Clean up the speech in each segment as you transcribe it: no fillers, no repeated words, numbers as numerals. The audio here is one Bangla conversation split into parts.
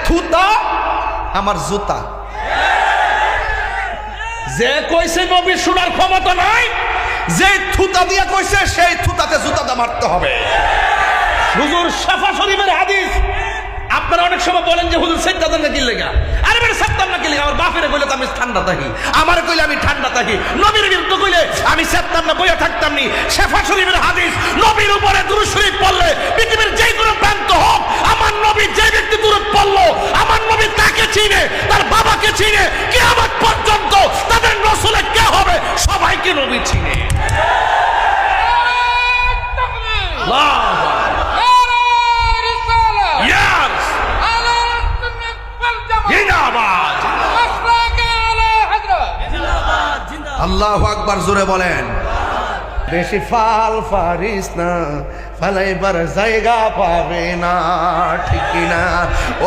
থুতা আমার জুতা। যে কইছে নবী শোনার ক্ষমতা নাই, যে থুতা দিয়া কইছে সেই থুতাতে জুতাটা মারতে হবে। হুজুর শাফা শরীফের হাদিস। আপনারা অনেক সময় বলেন যে হুজুর সেজদাদান না কি লাগা, আরে বের সাত্তাম না কি লাগা। আমার বাপেরে কইলে তো আমি ঠান্ডা থাকি, আমারে কইলে আমি ঠান্ডা থাকি, নবীর বিরুদ্ধে কইলে আমি সাত্তাম না, বইয়া থাকতাম নি। শাফা শরীফের হাদিস, নবীর উপরে দুরূদ শরীফ পড়লে পৃথিবীর যে কোনো প্রান্ত হোক, আমার নবী যে ব্যক্তি দুরূদ পড়লো, আমার নবী তাকে চিনে, তার বাবাকে চিনে, কিয়ামত পর্যন্ত তাদের নসলে কে হবে সবাইকে নবী চিনে। আল্লাহু আকবার, জোরে বলেন। বেশি ফাল ফারিস না, ফালাইবার জায়গা পাবে না, ঠিক কিনা?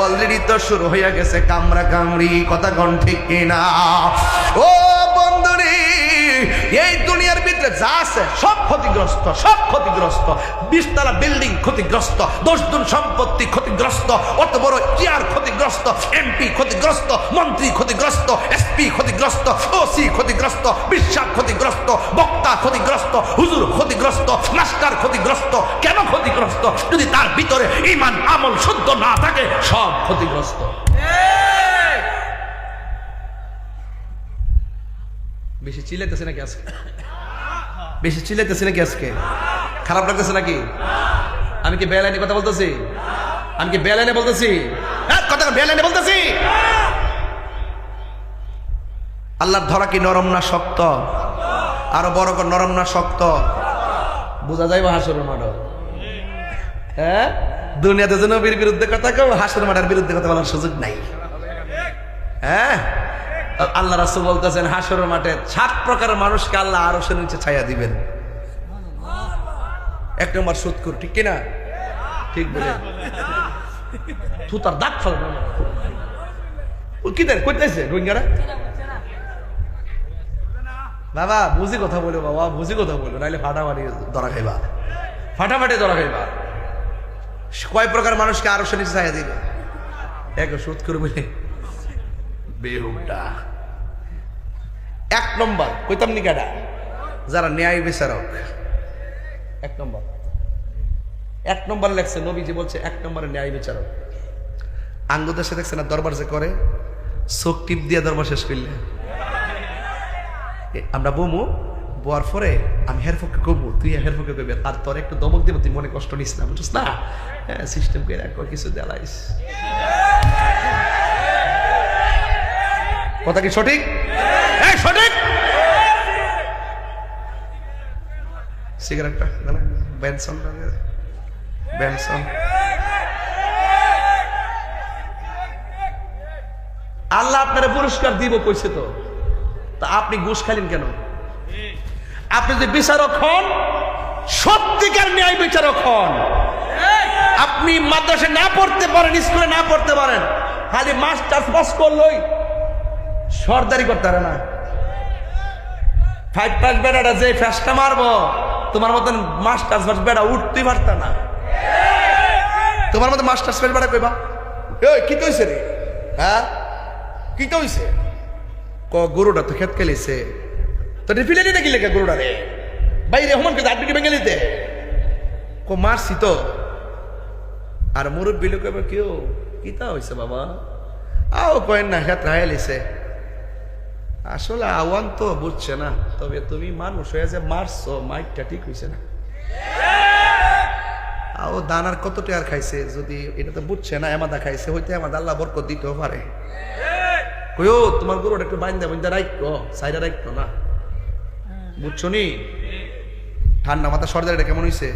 অলরেডি তো শুরু হয়ে গেছে কামড়া কামড়ি, কথা কোন ঠিক কিনা? ও বন্ধুরে, এই দুনিয়ার ভিতরে যা আছে সব ক্ষতিগ্রস্ত, সব ক্ষতিগ্রস্ত। 20 তলা বিল্ডিং ক্ষতিগ্রস্ত, 10 গুণ সম্পত্তি ক্ষতিগ্রস্ত, অত বড় চেয়ার ক্ষতিগ্রস্ত, এমপি ক্ষতিগ্রস্ত, মন্ত্রী ক্ষতিগ্রস্ত, এসপি ক্ষতিগ্রস্ত, ওসি ক্ষতিগ্রস্ত, বিশ্বাস ক্ষতিগ্রস্ত, বক্তা ক্ষতিগ্রস্ত, হুজুর ক্ষতিগ্রস্ত, মাস্টার ক্ষতিগ্রস্ত। কেন ক্ষতিগ্রস্ত? যদি তার ভিতরে ঈমান আমল শুদ্ধ না থাকে, সব ক্ষতিগ্রস্ত। বেশি চিল্লাইতেছে নাকি আজকে? বেশি চিল্লাইতেছে নাকি আজকে? খারাপ লাগতেছে নাকি? আমি কি বেলাইনে কথা বলতেছি? আমি কি বেলাইনে বলতেছি? কথা বেলাইনে বলতেছি? আল্লাহর ধরা কি নরম না শক্ত? আরো বড় করে নরম না শক্ত? বোঝা যাইব হাসরের মাঠ। হ্যাঁ, দুনিয়াতে যে নবীর বিরুদ্ধে কথা কেউ, হাসরের মাঠের বিরুদ্ধে কথা বলার সুযোগ নাই। হ্যাঁ, আল্লাহ রাসূল বলতেছেন হাসরের মাঠে 7 প্রকারের মানুষকে আল্লাহ আরশের নিচে ছায়া দিবেন। 1 নম্বর সুদখোর, ঠিক কিনা? ঠিক বলে থুতার দাঁত ফেলে কি দেন কইতেছে রোহিঙ্গারা। বাবা বুঝি কথা বলো, বাবা বুঝি কথা বলো, নাইলে ফাটাফাটি ধরা খাইবা, ফাটাফাটি ধরা খাইবা। কয় প্রকার মানুষকে আরশের নিচে ছায়া দিবে? 1 সুদখোর বলে বেহুদা। 1 নম্বর কইতাম নি কাটা, যারা ন্যায় বিচারক। 1 নম্বর, 1 নম্বর লেখছে নবীজি বলছে 1 নম্বরে ন্যায় বিচারক। আঙ্গুদেশে দেখছে না দরবার যে করে, চোখ টিপ দিয়ে দরবার শেষ করলে আমরা বমু, বোয়ার পরে আমি হের পক্ষে কবু, তুই হের পক্ষে কবি, আর তোর একটু দমক দিব, তুই মনে কষ্ট নিস না, বুঝছিস না? হ্যাঁ, সিস্টেম করে রাখো, কিছু দেলাইস। কথা কি সঠিক? হ্যাঁ সঠিক। সিগারেটটা বেনসন, বেনসন। আল্লাহ আপনারা পুরস্কার দিব কইছে তো, তা আপনি ঘুষ খাইলেন কেন? আপনি যদি বিচারক হন, সত্যিকার ন্যায় বিচারক হন, আপনি মাদ্রাসায় না পড়তে পারেন, স্কুলে না পড়তে পারেন, খালি মাস্টার্স পাস করলই সরদারি করতে পারে না। 5 পাস বেড়াটা যে ফ্যাসটা মারবো, তোমার মতন মাস্টার্স পাস বেড়া উঠতেই পারত না। তোমার মতো মাস্টার্স পাস বেড়া কইবা কি তো হইছে রে? হ্যাঁ কি তো হইছে? গরুটা তো খেত খেলিছে, তো ফিলে দিতে কি লেগে গরুটা রে ভাই রহমানকে আটবিটি ভেঙে দিতে মারছি তো। আর মুরব্বী লোক কেউ কিতা হয়েছে বাবা, আও কয়েন না খেত রাইলিছে। আসলে আওয়ান তো বুঝছে না, তবে তুমি মানুষ হয়ে যে মারছো, মাইকটা ঠিক হয়েছে না। আও দানার কত টাকার খাইছে, যদি এটা তো বুঝছে না, এমাদা খাইছে, হইতে এমাদা আল্লাহ বরকত দিতেও পারে। কইও তোমার গরুটা একটু বাইন্দা বাইন্দা রাখো, সাইডা রাখতো না, বুঝছো নি? ঠান্ডা মাথা সর্দারিটা কেমন হইছে?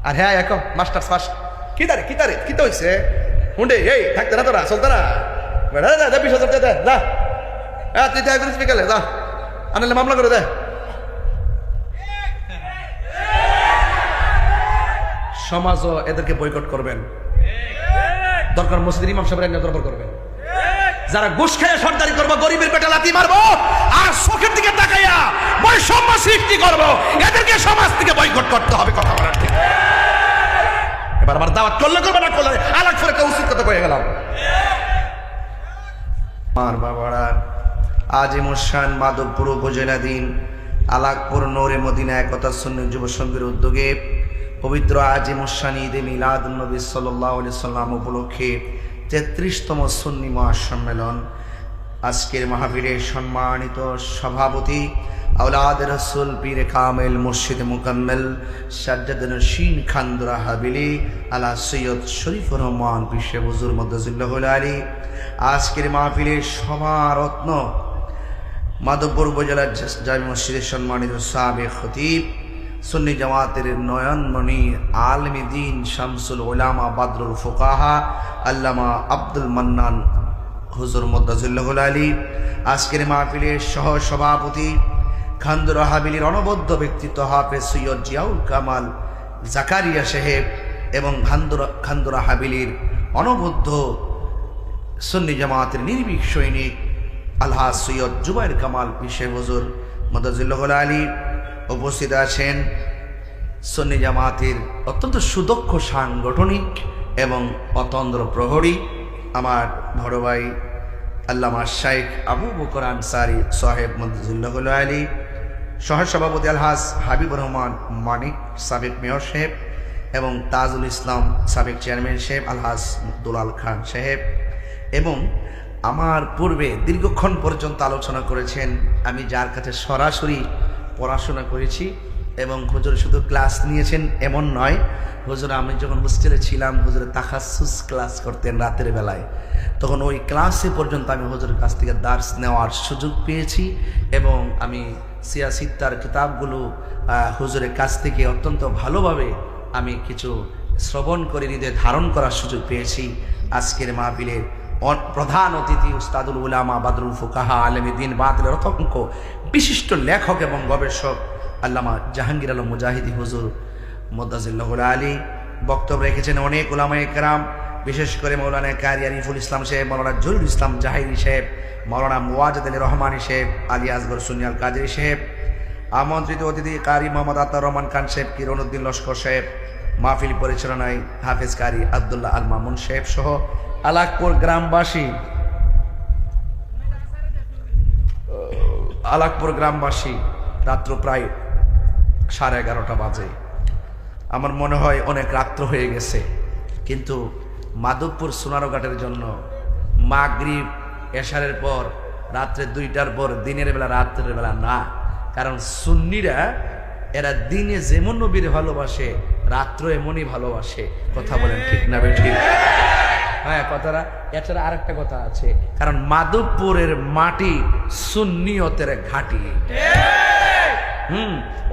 আর হ্যাঁ এখন মাস্টার্স ফার্স্ট কি তারে কি তারে কি তো হইছে? হুন্ডে এই থাকতে না, তোরা চলতে না, 20,000 টাকা যা, হ্যাঁ তুই তাই করিস বিকালে যা, আনলে মামলা করে দে। সমাজও এদেরকে বয়কট করবেন, দরকার মসজিদের ইমাম সাহেবের আইন দরবার করবেন। যারা ঘুষ খেয়ে সরদারি করবো, গরিবের পেটে লাথি মারবো, আর চোখের দিকে তাকাইয়া বৈষম্য সৃষ্টি করবো, এদেরকে সমাজ থেকে বয়কট করতে হবে। কথা বলার ঠিক। এবার আমার দাওয়াত করলে করবে, না করলে আলাগ করে কেউ উচিত কথা হয়ে গেলাম। আমার বাবারা, আজিমুসান মাধবপুর উপজেলাধীন আলাকপুর নূরে মদিনা একতা সুন্নি যুব সংঘের উদ্যোগে পবিত্র আজিমুসান ঈদে মিলাদুন নবী সাল্লাল্লাহু আলাইহি সাল্লাম উপলক্ষে ৩৩তম সুন্নি মহাসম্মেলন। আজকের মাহফিলের সম্মানিত সভাপতি আওলাদ রসুল পীর কামেল মুর্শিদ মুকাম্মেল সাজ্জাদ নশীন খান্দুরা হাবিলি আলা সৈয়দ শরীফুর রহমান পিশে হুজুর মদ্দাজিল্লাহুল আলী। আজকের মাহফিলের সমারত্ন মাধবপুর উপজেলার জামি মসজিদের সম্মানিত সাবেক খতিব সুন্নি জামাতের নয়নমণি আলমী দ্বীন শামসুল উলামা বাদরুল ফুকাহা আল্লামা আব্দুল মান্নান হুজুর মদ্দাজিল্লাহুল আলী। আজকের মাহফিলের সহ সভাপতি খান্দুরা হাবিলির অনবদ্য ব্যক্তিত্ব হাফেজ সৈয়দ জিয়াউল কামাল জাকারিয়া সাহেব এবং খান্দুরা হাবিলির অনবদ্য সুন্নি জামাতের নির্ভীক সৈনিক আলহাজ সৈয়দ জুবাইর কামাল পিশে হুজুর মদ্দাজিল্লাহুল আলী। উপস্থিত আছেন সুন্নি জামাতের অত্যন্ত সুদক্ষ সাংগঠনিক এবং অতন্দ্র প্রহরী আমার বড় ভাই আল্লামা শাইখ আবু বকর আনসারী সাহেব মদ্দাজিল্লাহুল আলী, সহসভাপতি আলহাজ হাবিবুর রহমান মানিক সাবেক মেয়র সাহেব এবং তাজুল ইসলাম সাবেক চেয়ারম্যান সাহেব আলহাজ দুলাল খান সাহেব, এবং আমার পূর্বে দীর্ঘক্ষণ পর্যন্ত আলোচনা করেছেন আমি যার কাছে সরাসরি পড়াশোনা করেছি এবং হুজুর শুধু ক্লাস নিয়েছেন এমন নয়, হুজুর আমি যখন হোস্টেলে ছিলাম হুজুর তাখাসুস ক্লাস করতেন রাতের বেলায়, তখন ওই ক্লাসে পর্যন্ত আমি হুজুরের কাছ থেকে দার্স নেওয়ার সুযোগ পেয়েছি এবং আমি সিয়াসিত্তার কিতাবগুলো হুজুরের কাছ থেকে অত্যন্ত ভালোভাবে আমি কিছু শ্রবণ করে হৃদয়ে ধারণ করার সুযোগ পেয়েছি। আজকের মাহফিলের প্রধান অতিথি উস্তাদুল উলামা বাদরুল ফুকাহা আলেমী দ্বীন বাতিলের অসংখ্য বিশিষ্ট লেখক এবং গবেষক আল্লামা জাহাঙ্গীর আলম মুজাহিদি হুজুর মদ্দাজিল্লাহুল আলী। বক্তব্য রেখেছেন অনেক উলামায়ে কেরাম, বিশেষ করে মৌলানা কারি আরিফুল ইসলাম সাহেব, মৌলানা জহুরুল ইসলাম জাহিরি সাহেব, মৌলানা মুওয়াজ্জেদ আলী রহমানী সাহেব, আলী আসগর সুন্নি আল কাদেরী সাহেব, আমন্ত্রিত অতিথি কারি মোহাম্মদ আতাউর রহমান খান সাহেব, কিরণউদ্দিন লস্কর সাহেব, মাহফিল পরিচালনায় হাফেজ কারি আব্দুল্লাহ আল মামুন সাহেব সহ আলাকপুর গ্রামবাসী রাত্র প্রায় 11:30 বাজে। আমার মনে হয় অনেক রাত্র হয়ে গেছে, কিন্তু মাধবপুর সোনারঘাটের জন্য মাগরিব এশারের পর রাত্রে 2টার পর দিনের বেলা রাত্রের বেলা না, কারণ সুন্নিরা এরা দিনে যেমন নবীর ভালোবাসে রাত্র এমনই ভালোবাসে। কথা বলেন ঠিক না বেঠিক? হ্যাঁ, কথাটা এছাড়া আরেকটা কথা আছে, কারণ মাধবপুরের মাটি সুন্নিয়তের ঘাঁটি।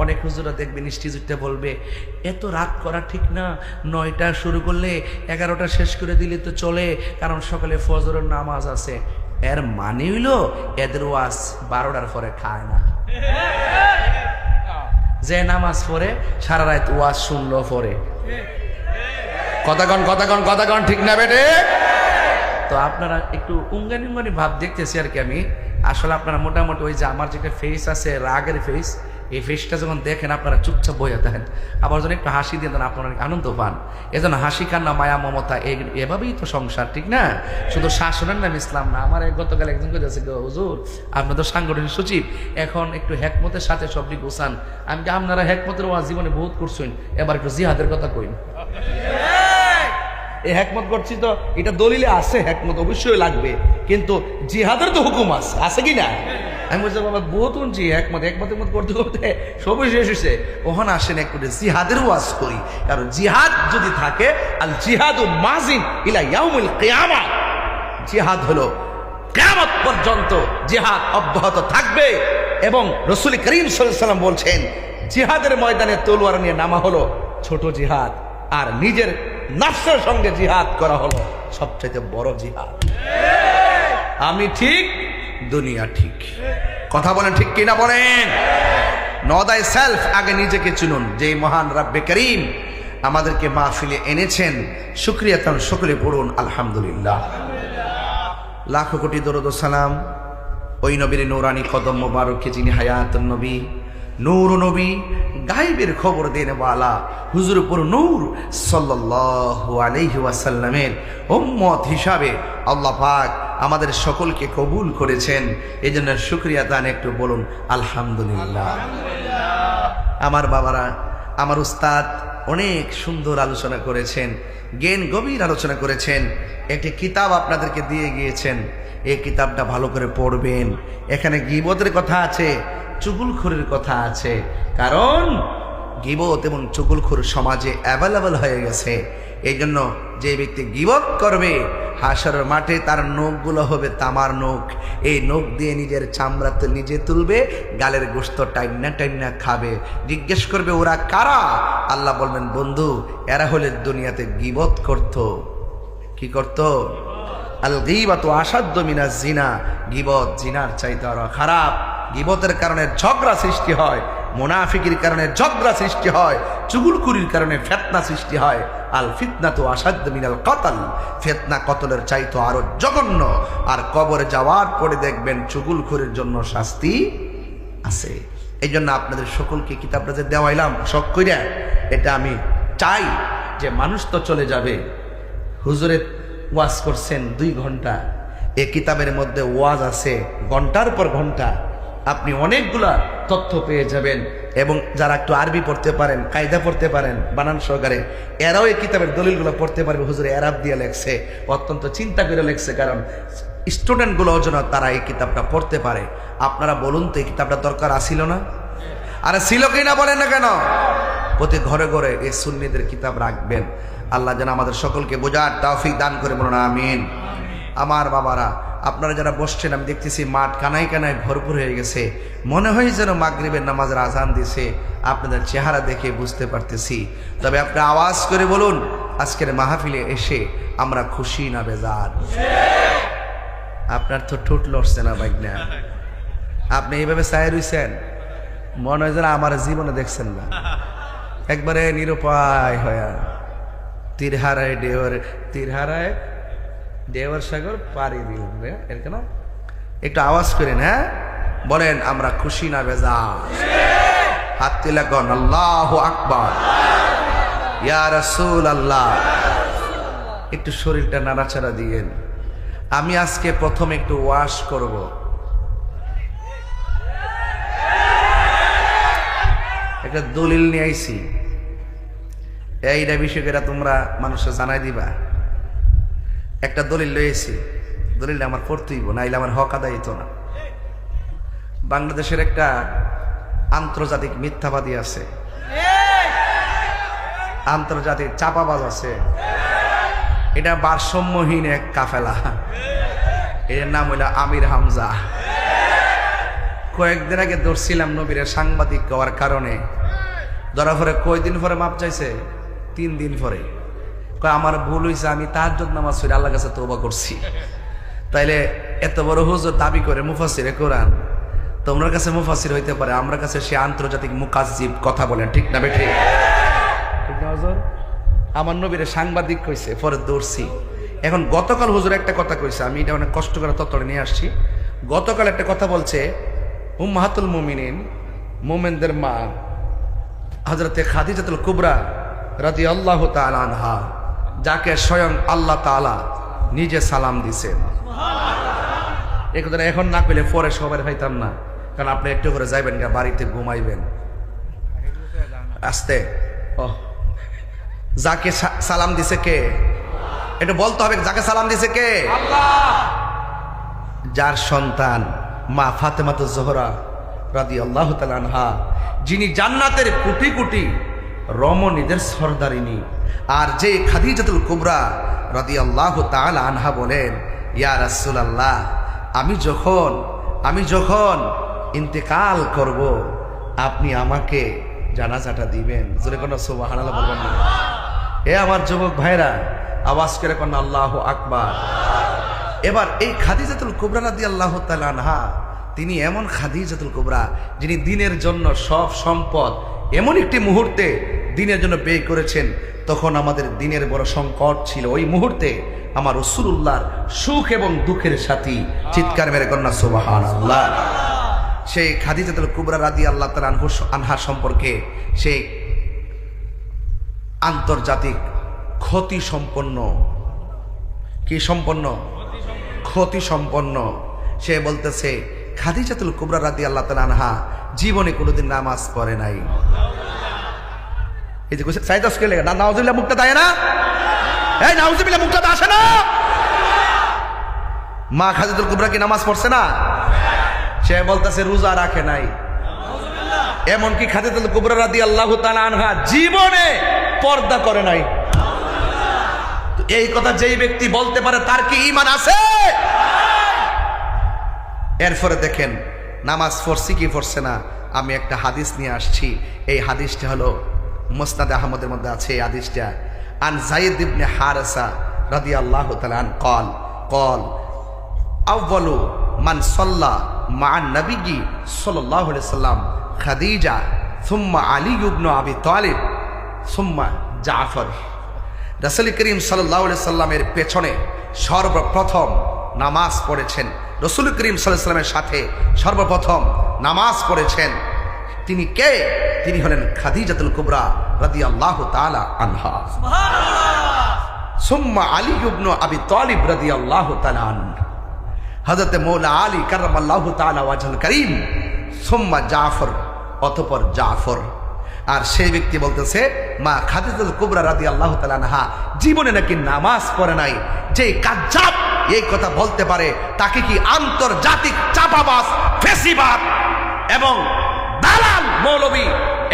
অনেক হুজুরা দেখবেন স্টেজে বলবে এত রাত করা ঠিক না, 9টা শুরু করলে 11টা শেষ করে দিলে তো চলে, কারণ সকালে ফজরের নামাজ আছে। এর মানে হইল এদের ওয়াজ 12টার পরে খায় না, যে নামাজ পড়ে সারা রাত ওয়াজ শুনলো পরে। কথাগণ ঠিক না বেটে? তো আপনারা একটু উঙ্গানি ভাব দেখতেছি আর কি আমি। আসলে আপনারা মোটামুটি ওই যে আমার যে ফেস আছে রাগের ফেস, এই ফেসটা যখন দেখেন আপনারা চুপচাপ বইয়া দেখেন, আবার যখন একটু হাসি দিয়ে দেন আপনারা আনন্দ পান। এজন্য হাসি কান্না মায়া মমতা এভাবেই তো সংসার, ঠিক না? শুধু শাসনের নাম ইসলাম না। আমার গতকাল একজন করেছে হুজুর আপনি তো সাংগঠনিক সচিব, এখন একটু হেকমতের সাথে সবটি গোছান। আমি কি আপনারা হেকমতের ওয়াজ জীবনে বহুত করছেন, এবার একটু জিহাদের কথা কইন। এই হেকমত করছি তো এটা দলিলে আছে, হেকমত অবশ্যই লাগবে, কিন্তু জিহাদের তো হুকুম আছে কি না? আমি বলছি বাবা বহুত উনছি একমত করতে করতে সবই শেষ হয়েছে, ওখানে আসেন একটু জিহাদের ওয়াজ করি। কারণ জিহাদ যদি থাকে, আল জিহাদু মাজিন ইলা ইয়াউমুল কিয়ামা, জিহাদ হলো কিয়ামত পর্যন্ত জিহাদ অব্যাহত থাকবে। এবং রাসূল করিম সাল্লাল্লাহু আলাইহি ওয়াসাল্লাম বলছেন জিহাদের ময়দানে তলোয়ার নিয়ে নামা হলো ছোট জিহাদ, আর নিজের নফসের সঙ্গে জিহাদ করা হলো সবচেয়ে বড় জিহাদ। আমি ঠিক, দুনিয়া ঠিক। কথা বলেন ঠিক কিনা বলেন? নো দাই সেলফ, আগে নিজেকে চিনুন। যে মহান রব্বে করিম আমাদেরকে মাহফিলে এনেছেন, শুকরিয়া তার সকলে পড়ুন আলহামদুলিল্লাহ। লাখো কোটি দরুদ ও সালাম ওই নবীর নূরানি কদম মোবারককে যিনি হায়াতুন নবী নূর নবী, গায়েবের খবর দেন ওয়ালা হুজুর পুর নূর সাল্লাল্লাহু আলাইহি ওয়াসাল্লামের উম্মত হিসাবে আল্লাহ পাক আমাদের সকলকে কবুল করেছেন। এই জন্য শুকরিয়া দান একটু বলুন আলহামদুলিল্লাহ। আমার বাবারা, আমার উস্তাদ অনেক সুন্দর আলোচনা করেছেন, জ্ঞান গভীর আলোচনা করেছেন। একটি কিতাব আপনাদেরকে দিয়ে গিয়েছেন, এই কিতাবটা ভালো করে পড়বেন। এখানে গীবতের কথা আছে, চুগলখোরের কথা আছে, কারণ গীবত এবং চুগলখোর সমাজে অ্যাভেলেবল হয়ে গেছে। এই জন্য যে ব্যক্তি গীবত করবে হাসরের মাঠে তার নখগুলো হবে তামার নখ। এই নখ দিয়ে নিজের চামড়া তো নিজে তুলবে, গালের গোশত টাইনা টাইনা খাবে। জিজ্ঞেস করবে ওরা কারা? আল্লাহ বলবেন বন্ধু এরা হলে দুনিয়াতে গীবত করত। কি করত? আল গীবাতু আসাদ্দু মিনাজ জিনা, গীবত জিনার চাইতে আরো খারাপ। গীবতের কারণে ঝগড়া সৃষ্টি হয়, মুনাফিকির কারণে ঝগড়া সৃষ্টি হয়, চুগলখুরির কারণে ফিতনা সৃষ্টি হয়। আল ফিতনাতু আসাদ্দু মিনাল কতল, ফিতনা কতলের চাইতে আরো জঘন্য। আর কবরে যাওয়ার পরে দেখবেন চুগলখুরির জন্য শাস্তি আছে। এই জন্য আপনাদের সকলকে কিতাবটা যে দেওয়াইলাম শখ কইরা, এটা আমি চাই যে মানুষ তো চলে যাবে। হুজুরের ওয়াজ করছেন 2 ঘন্টা, এই কিতাবের মধ্যে ওয়াজ আছে ঘন্টার পর ঘন্টা। আপনি অনেকগুলা তথ্য পেয়ে যাবেন। এবং যারা একটু আরবি পড়তে পারেন, কায়দা পড়তে পারেন বানান সহকারে, এরাও এই কিতাবের দলিলগুলো পড়তে পারবে। হুজুরে এরাব দিয়ে লেখছে, অত্যন্ত চিন্তা করে লেখছে, কারণ স্টুডেন্টগুলো যেন তারা এই কিতাবটা পড়তে পারে। আপনারা বলুন তো এই কিতাবটা দরকার আসিল না? আরে ছিল কি না বলেন না কেন? প্রতি ঘরে ঘরে এই সুন্নিদের কিতাব রাখবেন। আল্লাহ যেন আমাদের সকলকে বোঝার তৌফিক দান করে, বলুন আমিন। আমার বাবারা, আপনারা যারা বসছেন আমি দেখতেছি মাঠ কানায় কানায় ভরপুর হয়ে গেছে, মনে হয় যেন মাগরিবের নামাজের আজান দিছে। আপনাদের চেহারা দেখে বুঝতে পারতেছি। তবে আপনি আওয়াজ করে বলুন আজকের মাহফিলে এসে আমরা খুশি না বেজার? আপনার তো ঠোঁট লড়ছে না বাইকনা, আপনি এইভাবে চায় রইছেন, মনে হয় যেন আমার জীবনে দেখছেন না। একবারে নিরুপায় হয়া তীর হারায় দেওয়ার সাগর পাড়ি দিলেন। এর কেন একটু আওয়াজ করেন, হ্যাঁ বলেন আমরা খুশি না বেজার? হাত তুলে কোন আল্লাহু আকবার, ইয়া রাসূলুল্লাহ। একটু শরীরটা নাড়াচাড়া দিয়েন। আমি আজকে প্রথম একটু ওয়াশ করব। একটা দলিল নিয়ে আইছি, এইটা বিষয় করে তোমরা মানুষকে জানাই দিবা। একটা দলিল লয়েছি, দলিলটা আমার পড়তেই নাইলে আমার হক আদায় হইতো না। বাংলাদেশের একটা আন্তর্জাতিক মিথ্যাবাদী আছে, আন্তর্জাতিক চাপাবাজ আছে। এটা ভারসাম্যহীন এক কাফেলা, এর নাম হইল আমির হামজা। কয়েকদিন আগে ধরছিলাম নবীর সাংবাদিক হওয়ার কারণে, ধরা পরে কয়দিন পরে মাপ চাইছে? 3 দিন পরে। আমার ভুল হয়েছে, আমি তাহাজ্জুদ নামাজ পড়ে আল্লাহর কাছে তওবা করছি। তাইলে এত বড় হুজুর দাবি করে মুফাসসিরে কোরআন, তোমার কাছে মুফাসসির হইতে পারে, আমার কাছে সে আন্তর্জাতিক মুকাজ্জিব। কথা বলেন ঠিক না বেঠিক? ঠিক না হুজুর? আমার নবীর সাংবাদিক কইছে, পরে দৌড়ছি। এখন গতকাল হুজুর একটা কথা কইছে, আমি এটা অনেক কষ্ট করে তত্ত্বটা নিয়ে আসছি। গতকাল একটা কথা বলছে, উম্মাহাতুল মুমিনিন, মোমেনদের মা হযরতে খাদিজাতুল কুবরা রাদিয়াল্লাহু তাআলা আনহা, যাকে স্বয়ং আল্লাহ তাআলা নিজে সালাম দিছেন। এই কথাটা এখন না কইলে পরে সবাই পাইতাম না, কারণ আপনি একটু করে যাইবেন গা বাড়িতে ঘুমাইবেন আস্তে। ও যাকে সালাম দিছে কে? এটা বলতে হবে, যাকে সালাম দিছে কে? আল্লাহ। যার সন্তান মা ফাতেমাতুজ জোহরা রাদিয়াল্লাহু তাআলা আনহা, যিনি জান্নাতের কোটি কোটি রমণীদের সরদারিনী। আর যে খাদিজাতুল কুবরা রাদিয়াল্লাহু তাআলা আনহা বলেন, ইয়া রাসূলুল্লাহ, আমি যখন ইন্তেকাল করব আপনি আমাকে জানাজাটা দিবেন। জোরে কোন সুবহানাল্লাহ বলবেন না? এ আমার যুবক ভাইরা, আওয়াজ করে কোন আল্লাহু আকবার। এবার এই খাদিজাতুল কুবরা রাদিয়াল্লাহু তাআলা আনহা, তিনি এমন খাদিজাতুল কুবরা যিনি দিনের জন্য সব সম্পদ এমন একটি মুহূর্তে দিনের জন্য ব্যয় করেছেন, তখন আমাদের দিনের বড় সংকট ছিল। ওই মুহূর্তে আমার রাসূলুল্লাহর সুখ এবং দুঃখের সাথী। চিৎকার মেরে কন্যা সুবহানাল্লাহ। সেই খাদিজাতুল কুবরা রাদিয়াল্লাহু তাআলা আনহা সম্পর্কে সেই আন্তর্জাতিক ক্ষতি সম্পন্ন সে বলতেছে খাদিজাতুল কুবরা রাদিয়াল্লাহু তাআলা আনহা জীবনে কোনোদিন নামাজ পড়ে নাই। এই যে সাইদাস কে লেগে নাউজুবিল্লাহ মুক্তা দেয় না, এই নাউজুবিল্লাহ মুক্তা আসে না। মা খাদিজাতুল কুবরা কি নামাজ পড়ছে না? সে বলতেছে রোজা রাখে নাই। এমনকি খাদিজাতুল কুবরা রাদিয়াল্লাহু তাআলা আনহা জীবনে পর্দা করে নাই। এই কথা যেই ব্যক্তি বলতে পারে তার কি ঈমান আছে? এরপরে দেখেন নামাজ পড়ছি কি পড়ছে না। আমি একটা হাদিস নিয়ে আসছি, এই হাদিসটা হলো মুসনাদ আহমদের মধ্যে আছে। এই হাদিসটা আন যায়েদ ইবনে হারেসা রাদিয়াল্লাহু তাআলা আন قال আউয়ালু মান সাল্লা মা'আন নবী সাল্লাল্লাহু আলাইহি সাল্লাম খাদিজা সুম্মা আলী ইবনে আবি তালিব সুম্মা জাফর। রাসূল করিম সাল্লাল্লাহু আলাইহি সাল্লামের পেছনে সর্বপ্রথম নামাজ পড়েছেন, রাসূল করিম সাল্লাল্লাহু আলাইহি সাল্লামের সাথে সর্বপ্রথম নামাজ পড়েছেন তিনি কে? তিনি হলেন খাদিজাতুল কুবরা রাদিয়াল্লাহু তাআলা আনহা। সুবহানাল্লাহ। সুম্মা আলী ইবনে আবি তালিব রাদিয়াল্লাহু তাআলা আনহু, হযরত মওলা আলী কাররামাল্লাহু তাআলা ওয়াজহুল করিম, সুম্মা জাফর, অতঃপর জাফর। আর সেই ব্যক্তি বলতেছে মা খাদিজাতুল কুবরা রাদিয়াল্লাহু তাআলা আনহা জীবনে নাকি নামাজ পড়ে নাই। যে কাজ্জাব এই কথা বলতে পারে তাকে কি আন্তর্জাতিক চাপাবাজ, ফেসিবাদ এবং দালাল মৌলবী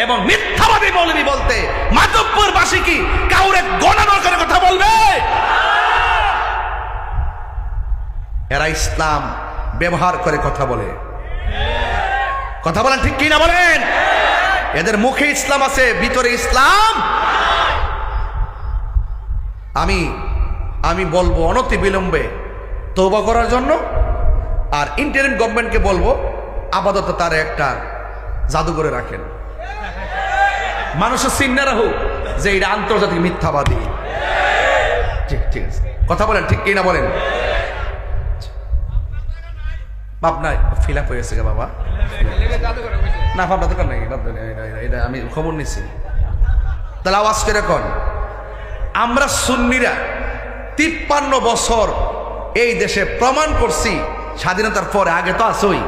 এবং মিথ্যাবাদী মৌলবী বলতে মাধবপুরবাসী কি কাউরে গণনা করে কথা বলবে? এরা ইসলাম ব্যবহার করে কথা বলে। কথা বলেন ঠিক কি না বলেন? এদের মুখে ইসলাম আছে, ভিতরে ইসলাম। আমি বলবো অনতি বিলম্বে তওবা করার জন্য, আর ইন্টারিম গভর্নমেন্টকে বলবো আপাতত তার একটা জাদুঘরে রাখেন, মানুষের চিন্তা রাখুক যে এটা আন্তর্জাতিক মিথ্যাবাদী। ঠিক আছে, কথা বলেন ঠিক কি না বলেন? আপনার ফিল আপ হয়েছে গে বাবা? না ভাবনা দরকার নাই, এটা আমি খবর নিছি। তাহলে আওয়াজ করে কোন আমরা সুন্নিরা 53 বছর এই দেশে প্রমাণ করছি, স্বাধীনতার পরে, আগে তো আসই,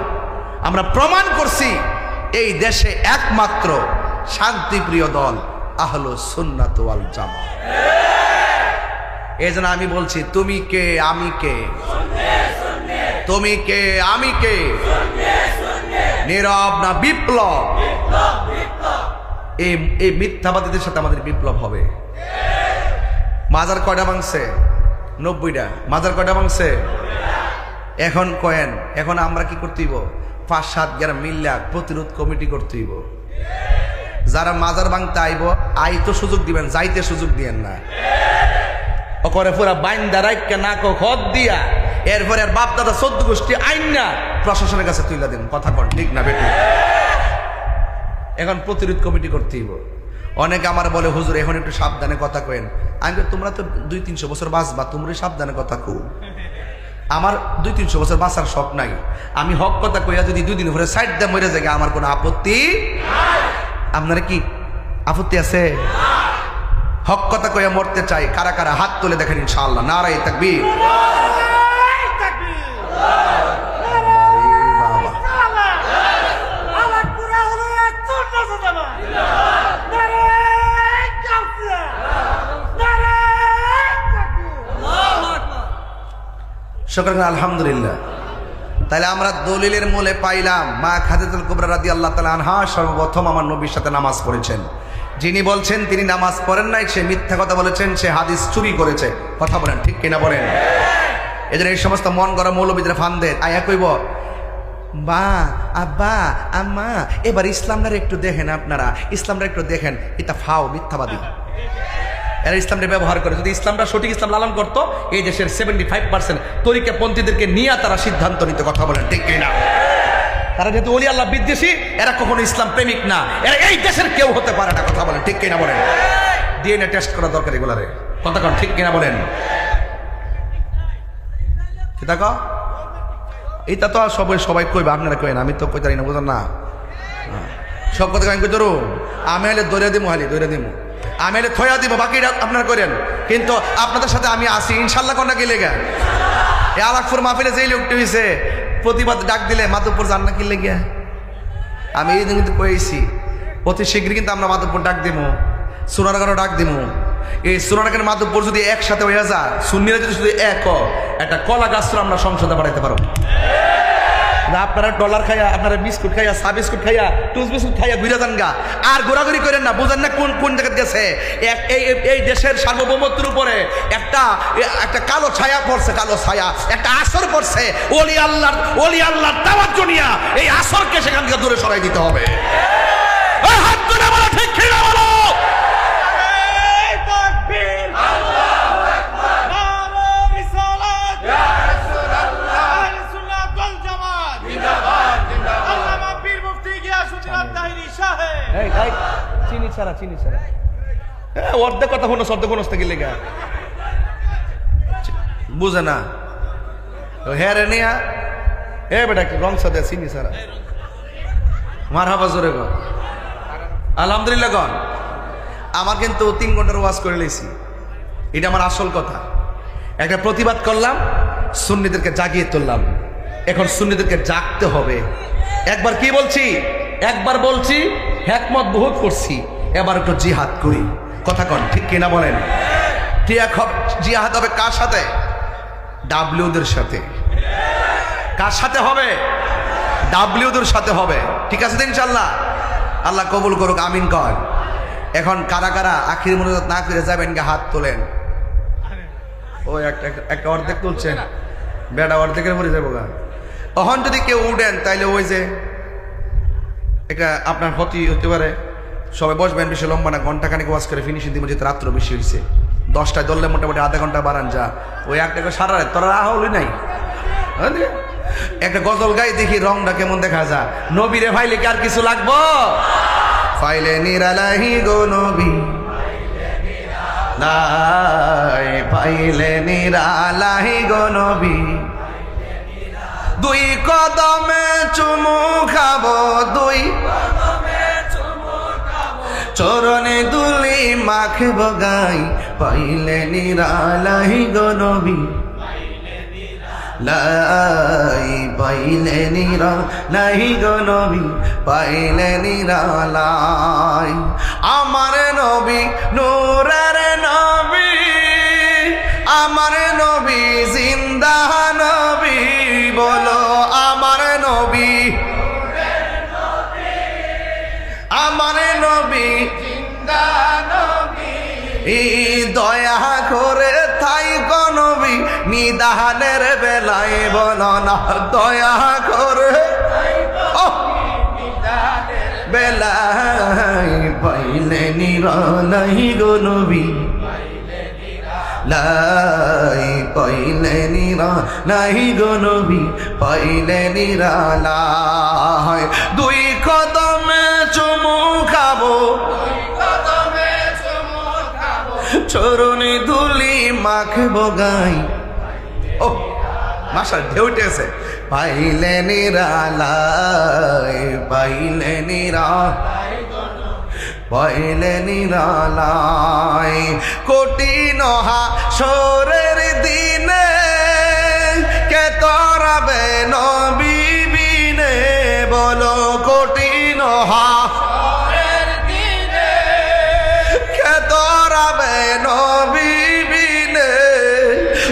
আমরা প্রমাণ করছি এই দেশে একমাত্র শান্তিপ্রিয় দল আহলুস সুন্নাত ওয়াল জামাত। এই জন্য আমি বলছি তুমি কে আমি কে, তুমি কে আমি কে, নীরব না বিপ্লব? এই মিথ্যাবাদীদের সাথে আমাদের বিপ্লব হবে। মাজার কয়টা ভাঙছে? 90টা। মাজার কয়টা ভাঙছে? এখন কয়েন। এখন আমরা কি করতে হইব? 5-7 গ্রাম মিল্লা প্রতিরোধ কমিটি করতে হইব। যারা মাজার ভাঙতে আইব আইতো সুযোগ দিবেন, যাইতে সুযোগ দিয়েন না। করে পুরা বাইন্দা রাইকা না খত দিয়া এরপরে আর বাপ দাদা 14 গোষ্ঠী আইন না প্রশাসনের কাছে তুইলা দিন। কথা কন ঠিক না বেটি? এখন প্রতিরোধ কমিটি করতে হইব। অনেকে আমার বলে হুজুর এখন একটু সাবধানে কথা কইেন। আমি তোমরা তো 200-300 বছর বাঁচবা, তোমরা সাবধানে কথা কও। আমার 200-300 বছর বাঁচার শখ নাই। আমি হক কথা কইয়া যদি 2 দিন পরে সাইড দিয়ে মরে যাই আমার কোনো আপত্তি নাই। আপনারা কি আপত্তি আছে? হক কথা কইয়া মরতে চাই। কারা কারা হাত তুলে দেখেন ইনশাআল্লাহ। নারায়ে তাকবীর। শুকরান আলহামদুলিল্লাহ। তাহলে আমরা দলিলের মূলে পাইলাম মা খাদিজাতুল কুবরা রাদিয়াল্লাহু তাআলা আনহা সর্বপ্রথম আমার নবীর সাথে নামাজ পড়েছেন। যিনি বলছেন তিনি নামাজ পড়েন নাই সে মিথ্যা কথা বলেছেন, সে হাদিস চুরি করেছে। কথা বলেন ঠিক কিনা বলেন? এদের এই সমস্ত মন গড়া মৌলবীদের ফান্দে আয়া কইব বা আব্বা আম্মা এবার ইসলামটার একটু দেখেন, আপনারা ইসলামটা একটু দেখেন। এটা ফাও মিথ্যাবাদী। এরা ইসলামটা ব্যবহার করে। যদি ইসলামটা সঠিক ইসলাম লালন করতো এই দেশের 75% তরিকাপন্থীদেরকে নিয়ে তারা সিদ্ধান্ত নিতে। কথা বলেন ঠিক কিনা? তারা যেহেতু ওলি আল্লাহ বিদ্বেষী, এরা কখনো ইসলাম প্রেমিক না, এরা এই দেশের কেউ হতে পারে না। কথা বলেন ঠিক কিনা বলেন? ডিএনএ টেস্ট করা দরকার এগুলারে। কথা কন ঠিক কিনা বলেন? এটা তো আর সবাই কইবে, আপনারা কইন, আমি তো কইতারি না, বুঝেন না? সব কথা আমি কইতারু, আমি হলে দৌড়ে দিব, দৌড়ে দিব, আমি হলে থয়া দিব, বাকিটা আপনারা করেন। কিন্তু আপনাদের সাথে আমি আসি ইনশাল্লাহ। কোনটা কি লেগে এ আলাকপুর মাহফিলে যেই লোকটি হয়েছে প্রতিবাদ ডাক দিলে মাধবপুর যান না কি লেগে? আমি এই দিন কিন্তু কয়েছি অতি শীঘ্রই কিন্তু আমরা মাধবপুর ডাক দিব, সোনারগাঁও ডাক দিব। এই সোনারগাঁয়ের মাধবপুর যদি একসাথে হয়ে যায়, সুন্নিরা যদি শুধু এক, একটা কলা গাছ আমরা সংসদে বাড়াইতে পারো। আপনারা ডলার খাইয়া, আপনারা বিস্কুট খাইয়া, চা বিস্কুট খাইয়া, টুস বিস্কুট খাইয়া ঘুরে যান গা, আর ঘোরাঘুরি করেন না। বুঝেন না কোন জায়গায় গেছে? এই দেশের সার্বভৌমত্বের উপরে একটা কালো ছায়া পড়ছে, কালো ছায়া, একটা আসর পড়ছে। ওলি আল্লাহর তাওয়াজ্জু নিয়া এই আসরকে সেখান থেকে দূরে সরাই দিতে হবে। হাত তুলে বলো, ঠিক কিনা বলো? চিনি ছাড়া অর্ধেক কথা শুনো, শব্দ কোন গেলে গা বুঝে না। হ্যাঁ রে নিয়া এ বেটা রং সাদে চিনি ছাড়া মারহাবা জোরে গো, আলহামদুলিল্লাহ গন। আমার কিন্তু 3 ঘন্টার ওয়াজ করে লেছি, এটা আমার আসল কথা। একটা প্রতিবাদ করলাম, সুন্নিদেরকে জাগিয়ে তুললাম। এখন সুন্নিদেরকে জাগতে হবে। একবার কি বলছি? একবার বলছি হিকমত বহুত করছি, এবার একটু জিহাদ করি। কথা কন, ঠিক কিনা বলেন? জিহাদ হবে কার সাথে? ডাব্লিউদের সাথে। কার সাথে হবে? ডাব্লিউদের সাথে হবে। ঠিক আছে তো ইনশাল্লাহ? আল্লাহ কবুল করুক, আমিন কর। এখন কারা কারা আখির মোনাজাত না করে যাবেন গা হাত তোলেন। ও একটা অর্ধেক তুলছেন, বেটা অর্ধেকের মরে যাবো গা। তখন যদি কেউ উঠেন তাইলে ওই যে এটা আপনার ক্ষতি হতে পারে। সবাই বসবেন, বেশি লম্বা না, ঘন্টাখানিক ওয়াজ করে ফিনিশিং দিব, যেহেতু রাত্র বেশি হয়েছে। 10টায় ধরলে মোটামুটি আধা ঘন্টা বাড়ান যা। ওই একটা সারা রাত তোরা হলই নাই। একটা গজল গাই দেখি রংটা কেমন দেখা যায়। নবীরে ভাইলে কি আর কিছু লাগবো? ফাইলে নিরালাহি গো নবী, পাইলে নিরালাহি গো নবী, 2 কদমে চুমু খাবো, 2 চরণে দুলি মাখব গাই, পাইলে নিরালাহি গো নবী, পাইলে নিরালাহি গো নবী, পাইলে নিরালাই। আমার নবী নূরের নবী, আমার নবী জিন্দা নবী, বলো আমার নবী, আমার নবী জিন্দা নবী, দয়া করে তাই গো নবী, নিদানের বেলায় বলো না, দয়া করে বেলায়, পাইলে নিরালাই গো নবী, পাইলে নিরালাই গো নবী, পাইলে নিরালাই। 2 কদমে চুমু খাবো, চরণে ধুলি মাখবো গাই। ও মাশা ঢেউ উঠেছে। পাইলে নিরালাই, পাইলে নিরালাই, পাইলে নিরালাই। কঠিন হাসরের দিনে কে তরাবে নবী বিনে, বলো কঠিন হাসরের দিনে কে তরাবে নবী বিনে,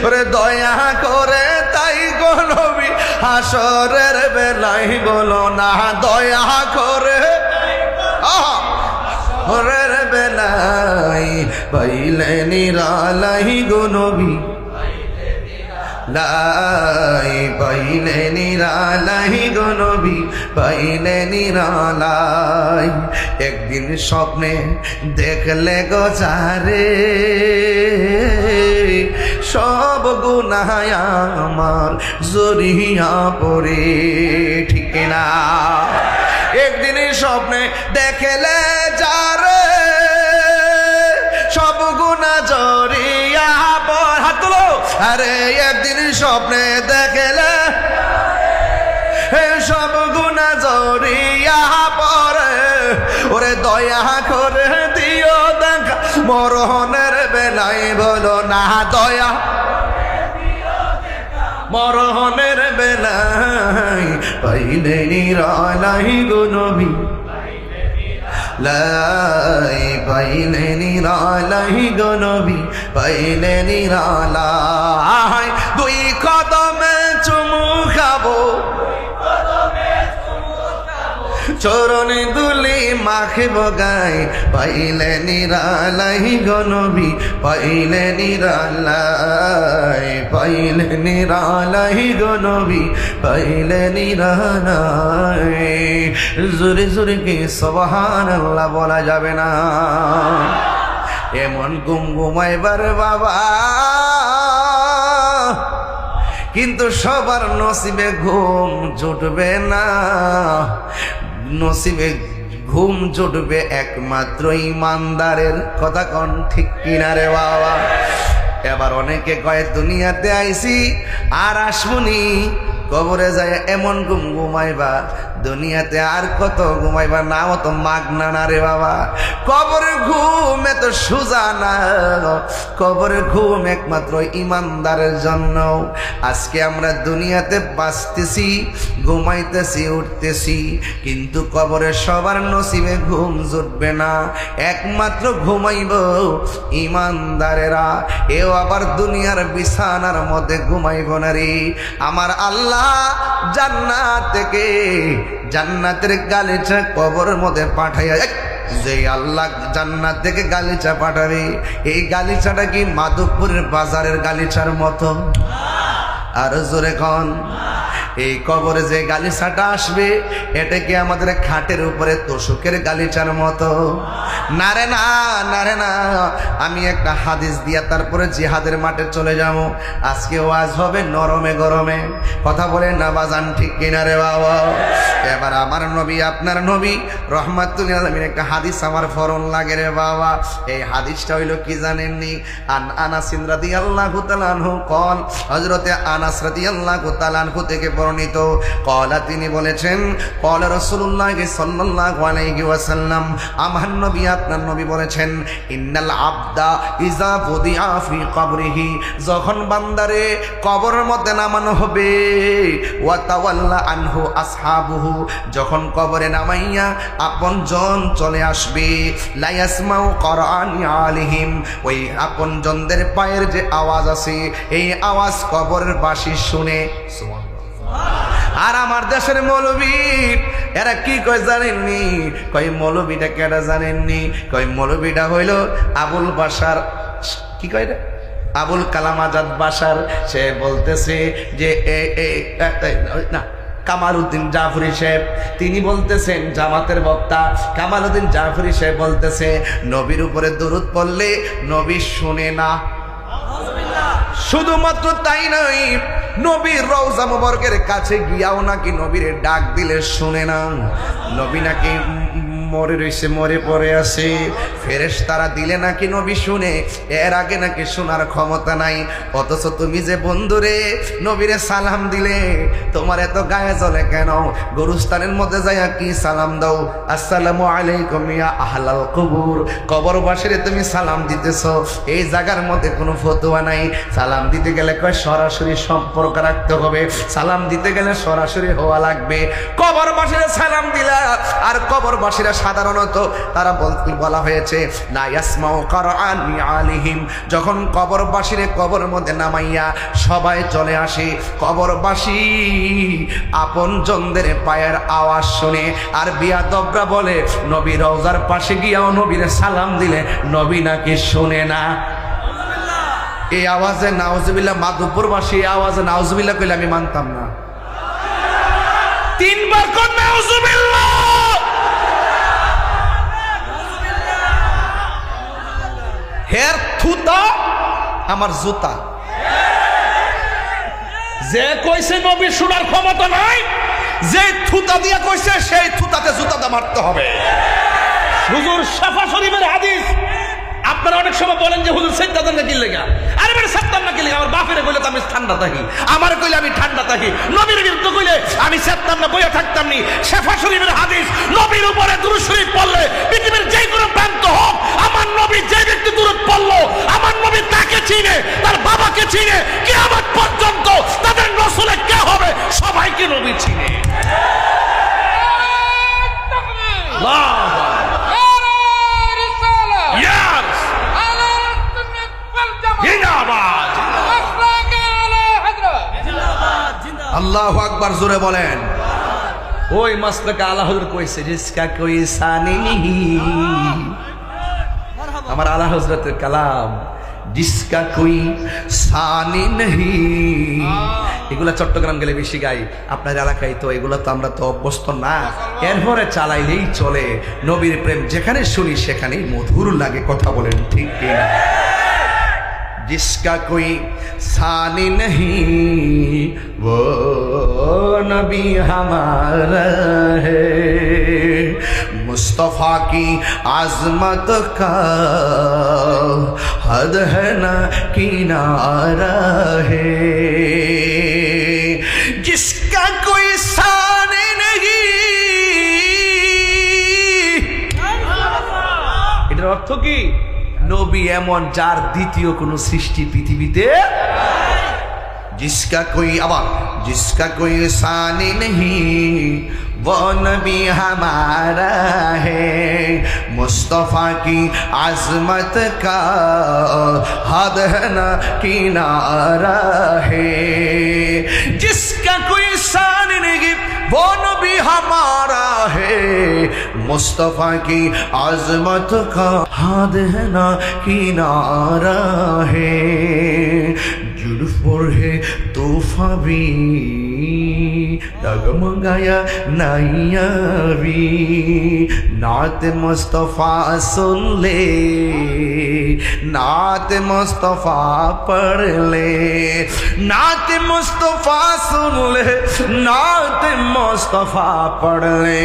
ওরে দয়া করে তাই গো নবী, হাসরের বেলায় বলো না, দয়া করে হাসরের বেলায়, পাইলে নিরালাই গো নবী, পাইলে নিরালাই গো নবী, পাইলে নিরালাই। একদিন স্বপ্নে দেখলে গো যারে, সব গুনাহ আমার জড়িয়া পড়ে, ঠিক না? একদিন স্বপ্নে দেখলে যারে, সব গুনাহ জড়িয়া পড়ে। হাত তোলো। আরে একদিন স্বপ্নে দেখলে ওরে দয়া করে দিও দেখা মরণের বেলায় বলো না দয়া মরণের বেলায় পাইলে নিরালাই গো নবী লাই পাইলে নিরালাই গো নবী পাইলে নিরালাই দুই কদমে চুমু খাবো চরণে দুলি মাখিব গায় পাইলে নিরালাই গো নবী পাইলে নিরালাই পাইলে নিরালাই গো নবী পাইলে নিরালাই জোরে জোরে কি সুবহানাল্লাহ বলা যাবে না এমন ঘুমাইবার বাবা কিন্তু সবার নসিবে ঘুম জুটবে না নসিবে ঘুম জুটবে একমাত্র ইমানদারের কথা কোন ঠিক কিনা রে বাবা এবার অনেকে কয় দুনিয়াতে আইছি আর আসবনি কবরে যায় এমন ঘুমাইবা দুনিয়াতে আর কত ঘুমাইবা নাও তো মাগনা না রে বাবা কবরের ঘুম এত সোজা না কবরের ঘুম একমাত্র ইমানদারের জন্য আজকে আমরা দুনিয়াতে বাঁচতেছি ঘুমাইতেছি উঠতেছি কিন্তু কবরে সবার নসিবে ঘুম জুটবে না একমাত্র ঘুমাইব ইমানদারেরা এও আবার দুনিয়ার বিছানার মধ্যে ঘুমাইব না রে আমার আল্লাহ জান্নাত থেকে জান্নাতের গালিচা কবরের মধ্যে পাঠাইয়া যে আল্লাহ জান্নাত থেকে গালিচা পাঠাবে এই গালিচাটা কি মাধবপুরের বাজারের গালিচার মতো আর জোরে কন এই কবরে যে গালিচাটা আসবে এটা কি আমাদের খাটের উপরে তোষকের গালিচার মতো না রে না না রে না আমি একটা হাদিস দিয়া তারপরে জিহাদের মাঠে চলে যাব আজকে ওয়াজ হবে নরমে গরমে কথা বলেন না বাজান ঠিক কিনা রে বাবা এবার আমার নবী আপনার নবী রহমাতুল আলামিন একটা হাদিস আমার ফরন লাগে রে বাবা এই হাদিসটা হইল কি জানেননি আনাস রাদিয়াল্লাহু তাআলা আনহু কল হযরতে আনাস রাদিয়াল্লাহু তাআলা আনহু থেকে বর্ণিত কলা তিনি বলেছেন কলা রাসূলুল্লাহ সাল্লাল্লাহু আলাইহি ওয়াসাল্লাম আমার নবী আপনার নবী বলেছেন ইন্নাল আবদা ইজা বুদিআ ফি কবরিহি যখন বান্দারে কবরের মধ্যে নামানো হবে ওয়া তাওয়াল্লা আনহু আসহাবুহু যখন কবরে নামাইয়া আপন জন চলে আসবে লা ইয়াসমাউ কুরআনি আলাইহিম ওই আপন জনদের পায়ের যে আওয়াজ আছে এই আওয়াজ কবরের বাসী শুনে আর আমার দেশের মৌলবী এরা কি কয় জানেননি কয় মৌলবীটা কেডা জানেননি কয় মৌলবীটা হইল আবুল বাশার কি কয় রে আবুল কালাম আজাদ বাশার সে বলতেছে যে না কামালউদ্দিন জাফরি সাহেব তিনি বলতেছেন জামাতের বক্তা কামালউদ্দিন জাফরি সাহেব বলতেছে নবীর উপরে দরুদ পড়লে নবী শুনে না শুধুমাত্র তাই নয় নবীর রওজা মুবারকের কাছে গিয়াও নাকি নবীর ডাক দিলে শুনে না নবী নাকি মরে রইছে মরে পড়ে আছে ফেরেশতারা দিলে নাকি নবী শুনে এর আগে নাকি শোনার ক্ষমতা নাই অথচ তুমি যে বন্ধুরে নবীরে সালাম দিলে তোমার এত গায়ে জ্বলে কেন গুরুস্থানের মধ্যে যাইয়া কি সালাম দাও আসসালামু আলাইকুম ইয়া আহলাল কবর কবরবাসীরে তুমি সালাম দিতেছ এই জায়গার মধ্যে কোনো ফতোয়া নাই সালাম দিতে গেলে কয় সরাসরি সম্পর্ক রাখতে হবে সালাম দিতে গেলে সরাসরি হওয়া লাগবে কবরবাসীরে সালাম দিলা আর কবরবাসীরা সাধারণত তারা বলা হয়েছে লা ইয়াসমাউ কুরআনি আলাইহিম যখন কবরবাসীরে কবরের মধ্যে নামাইয়া সবাই চলে আসে কবরবাসী আপনজনদের পায়ের আওয়াজ শুনে আর বিয়াদবরা বলে নবী রওজার পাশে গিয়াও নবীরে সালাম দিলে নবী নাকি শুনে না এই আওয়াজে নাউজুবিল্লাহ মাধবপুরবাসী এই আওয়াজে নাউজুবিল্লাহ কইলে আমি মানতাম না তিনবার কোন নাউজুবিল্লাহ হের থুতা আমার জুতা যে কইছে নবী শোনার ক্ষমতা নাই যে থুতা দিয়া কইছে সেই থুতাতে জুতাটা মারতে হবে হুজুর শাফা শরীফের হাদিস আপনারা অনেক সময় বলেন যে হুজুর সেজদাদান না কি লাগা, আরে বেটা সেজদান না কি লাগা, আমার বাপের কইলে তো আমি ঠান্ডা থাকি, আমার কইলে আমি ঠান্ডা থাকি, নবীর বিরুদ্ধে কইলে আমি সেজদান না বইয়া থাকতাম নি। শেফা শরীফের হাদিস, নবীর উপরে দুরূদ শরীফ পড়লে পৃথিবীর যে কোনো প্রান্ত হোক, আমার নবী যে ব্যক্তি দুরূদ পড়লো, আমার নবী তাকে চিনে, তার বাবাকে চিনে, কিয়ামত পর্যন্ত তাদের নসলে কে হবে সবাইকে নবী চিনে। আল্লাহু আকবার, জোরে বলেন। ওই মাসলাকে আলা হযরত কইছে, জিসকা কোই সানি নেহি, আমার আলা হযরতের কালাম, জিসকা কোই সানি নেহি। এগুলা চট্টগ্রাম গেলে বেশি গাই, আপনার এলাকায় তো এগুলা তো আমরা তো অভ্যস্ত না, এরপরে চালাইলেই চলে। নবীর প্রেম যেখানে শুনি সেখানেই মধুর লাগে, কথা বলেন ঠিক কিনা? जिसका कोई सानी नहीं वो नबी हमारा है, मुस्तफ़ा की आज़मत का हद है ना किनारा है, जिसका कोई सानी नहीं। এটার অর্থ কি? নবী এমন যার দ্বিতীয় কোন সৃষ্টি পৃথিবীতে। जिसका कोई, আবার जिसका कोई सानी नहीं वो नबी हमारा है, मुस्तफ़ा की आज़मत का हद है ना किनारा है, जिसका कोई सानी नहीं वो नबी हमारा है, मुस्तफ़ा की आज़मत का हद है ना किनारा है, जुल्फ पर है तूफ़ा भी डगमगाया नैया भी, नात मुस्तफ़ा सुन ले, नात मुस्तफ़ा पढ़ ले, नात मुस्तफ़ा सुन ले, नात मुस्तफ़ा पढ़ ले,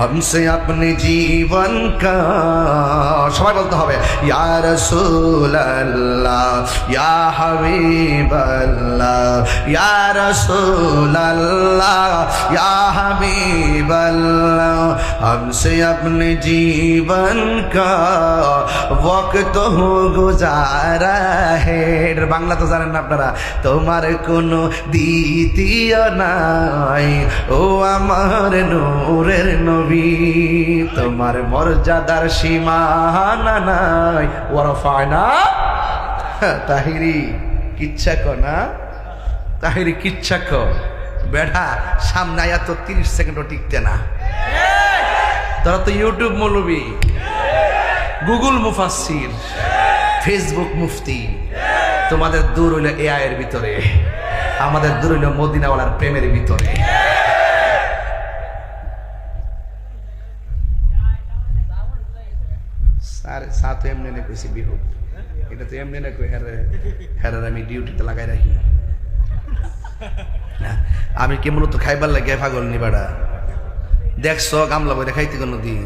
हमसे अपने जीवन का, সবাই বলতে হবে, या रसूल अल्लाह या हबीब अल्लाह, या रसूल अल्लाह या हबीब अल्लाह, हमसे अपने जीवन का वक्त हो गुजारा है। বাংলা তো জানেন না আপনারা, তোমার কোনো দ্বিতীয় নাই ও আমার নূরের নবী, তোমার মর্যাদার সীমানা নাই, ওয়ারফায়না তাহিরি, কিচ্ছা কো না তাহিরি, কিচ্ছা কো বেটা, সামনে আয়া তো 30 সেকেন্ডও টিকতে না। তারা তো ইউটিউব মৌলবী, গুগল মুফাসসির, ফেসবুক মুফতি, তোমাদের দূর হইল এআই এর ভিতরে, আমাদের দূর হইল মদিনাওয়ালার প্রেমের ভিতরে। স্যার সাথে এমনি না কইছি বিহু, এটা তো এমনি না কই হ্যাঁ আমি ডিউটিতে লাগাই রাখি না, আমি কে মূলত খাইবার লাগে পাগল নিবাড়া। দেখছো গামলা বই খাইতে কোনো দিন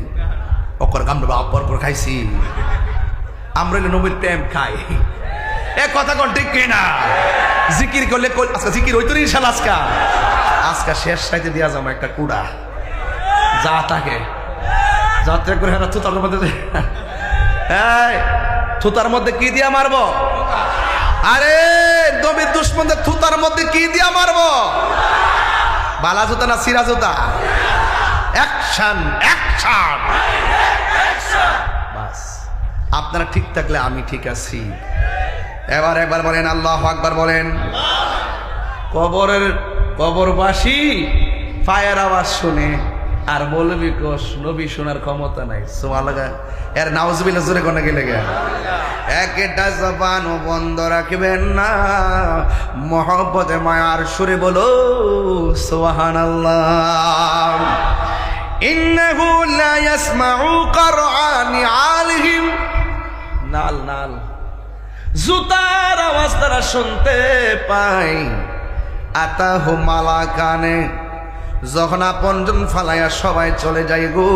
অকর গামলা অপর পর খাইছি, আমরা নবীর প্রেম খাই, এ কথা কোন ঠিক কিনা? জিকির করলে আজকে জিকির হইতো ইনশাআল্লাহ, আজকে শেষ সাইতে দিয়া যাবো একটা কুড়া যা থাকে যাত্রা করে হ্যাঁ থুতার মধ্যে, এই থুতার মধ্যে কি দিয়া মারবো? আরে নবীর দুশমনদের থুতার মধ্যে কি দিয়া মারবো? বালা জুতা না সিরা জুতা? Action action. বাস আপনারা ঠিক থাকলে আমি ঠিক আছি। এবার একবার বলেন আল্লাহু আকবার বলেন। কবরবাসী পায়ের আওয়াজ শুনে আর বলবি কোষ নবী শোনার ক্ষমতা নাই, সুবহানাল্লাহ, এর নাউজুবিল্লাহ জোরে কোনে গেলে গে একটা জবান বন্ধ রাখবেন না, মহব্বতে মায়ার সুরে বলো সুবহানাল্লাহ। ইন্নাহু লা ইয়াসমাউ করআনি আলিহিম, নাল নাল জুতার আওয়াজ তারা শুনতে পায়। আতাহু মালাকানে, যখন আপনজন ফালাইয়া সবাই চলে যায় গো,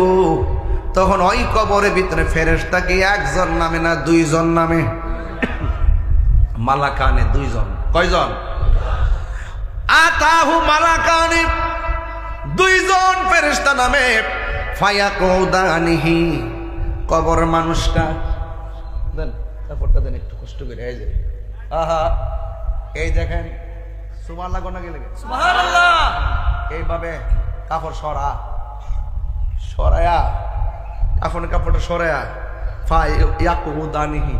তখন ওই কবরের ভিতরে ফেরেশতাকে একজন নামে না দুইজন নামে, মালাকানে দুইজন। কয়জন? আতাহু মালাকানে, দুইজন ফেরেশতা নামে। ফায়াকুদানিহি, কবর মানুষটা দেন, কাপড়টা দেন একটু কষ্ট করে। এই যে আহা, এই দেখেন, সুবহানাল্লাহ কোন গেলে সুবহানাল্লাহ, এইভাবে কাপড় সরায়া কাপড়টা সরায়া ফায়াকুদানিহি,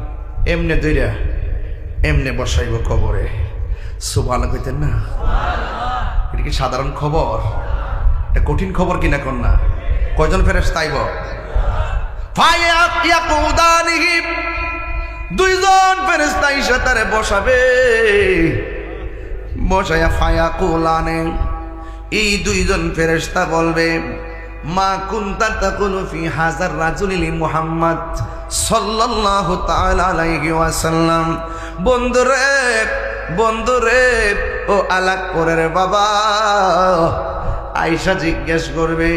এমনে দইরা এমনে বসাইব কবরে। সুবহানাল্লাহ কইতেন না? এটা কি সাধারণ খবর? এটা কঠিন খবর কিনা কন্যা? কয়জন ফেরেশতা আইব? ফায়াকুদানিহি, দুইজন ফেরেশতা এসে তারে বসাবে। বসায়া ফায়াকুলানে, এই দুইজন ফেরেশতা বলবে, মা কুনতা তাকুলু ফি হাযার রাজুলি মুহাম্মদ সাল্লাল্লাহু তাআলা আলাইহি ওয়াসাল্লাম। বন্ধুরে ও আলাকপুরের বাবা আয়েশা জিজ্ঞেস করবে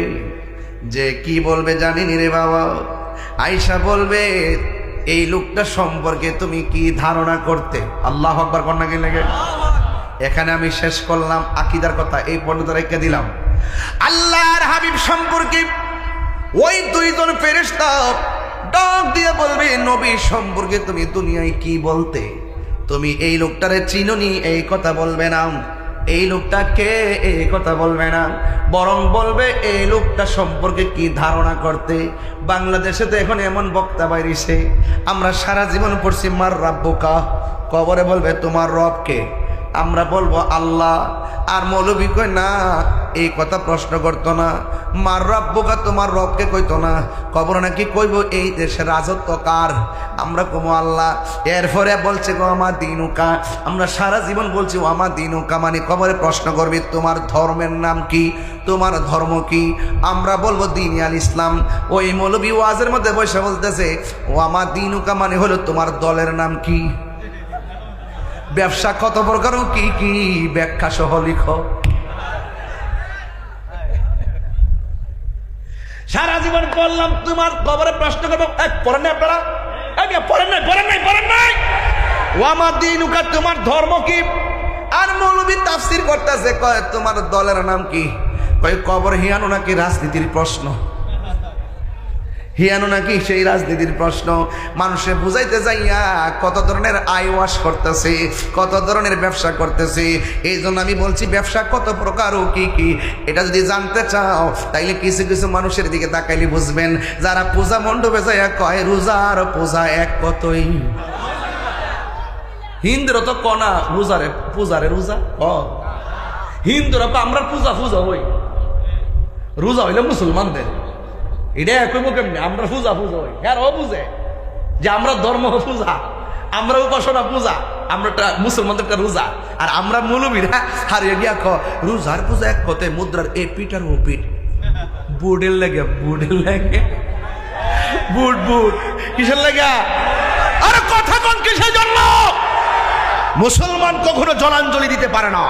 যে কি বলবে জানিনি রে বাবা। আয়েশা বলবে, এই লোকটা সম্পর্কে তুমি কি ধারণা করতে? আল্লাহু আকবার কন্যা কি লাগে? এখানে আমি শেষ করলাম আকীদার কথা, এই পর্যন্ত রেখে দিলাম। আল্লাহর হাবিব সম্পর্কে ওই দুইজন ফেরেশতা ডাক দিয়ে বলবে, নবী সম্পর্কে তুমি দুনিয়ায় কি বলতে? তুমি এই লোকটারে চিনোনি এই কথা বলবে না, এই লোকটা কে এই কথা বলবে না, বরং বলবে এই লোকটা সম্পর্কে কি ধারণা করতে। বাংলাদেশে তো এখন এমন বক্তা বাইরিছে, আমরা সারা জীবন পড়ছি মার রাব্বুকা, কবরে বলবে তোমার রব কে? আমরা বলবো আল্লাহ। আর মৌলবী কই না, এই কথা প্রশ্ন করতো না, মার রাব্বুকা তোমার রবকে কইতো না, কবর নাকি কইব এই দেশের রাজত্ব কার? আমরা কমো আল্লাহ। এরপরে বলছে গো আমার দিনুকা, আমরা সারা জীবন বলছি ও আমার দিনুকা, মানে কবরে প্রশ্ন করবি তোমার ধর্মের নাম কি, তোমার ধর্ম কি? আমরা বলবো দিন আল ইসলাম। ওই মৌলবী ওয়াজের মধ্যে বসে বলতেছে ও আমার দিনুকা মানে হলো তোমার দলের নাম কি, ব্যবসা কত প্রকার, কি কি ব্যাখ্যা সহ লিখো। সারা জীবন বললাম তোমার কবরে প্রশ্ন করবো, পড়েন নাই আপনারা? পড়েন নাই। ও আমার দিনুকা, তোমার ধর্ম কি? আর মৌলবী তাফসীর করতেছে, কয় তোমার দলের নাম কি? কয় কবর হিয়ানো নাকি রাজনীতির প্রশ্ন, হিয়ানো নাকি সেই রাজনীতির প্রশ্ন। মানুষে বুঝাইতে যাইয়া কত ধরনের আয় ওয়াশ করতেছে, কত ধরনের ব্যবসা করতেছে। এই জন্য আমি বলছি ব্যবসা কত প্রকার ও কি কি, এটা যদি জানতে চাও তাইলে কিছু কিছু মানুষের দিকে তাকাইলে বুঝবেন, যারা পূজা মণ্ডপে যাইয়া কয় রোজা আর পূজা এক কতই। হিন্দুরা তো কনা পূজারে রোজা হিন্দুরা তো আমরা পূজা হই, রোজা হইলে মুসলমানদের, এটা কইব কেমনি? আমরা পূজা হই, হ্যাঁ ও বুঝে যে আমরা ধর্ম পূজা, আমরা উপাসনা পূজা, আমরা মুসলমানদের রোজা। আর আমরা মৌলবীরা হারিয়ে গিয়া রোজার পূজা এক কথায় মুদ্রার এ পিঠ আর ও পিঠ, বুটের লাগে বুট কিসের লাগে? আরে কথা কোন কিসের জন্য? মুসলমান কখনো জলাঞ্জলি দিতে পারে না।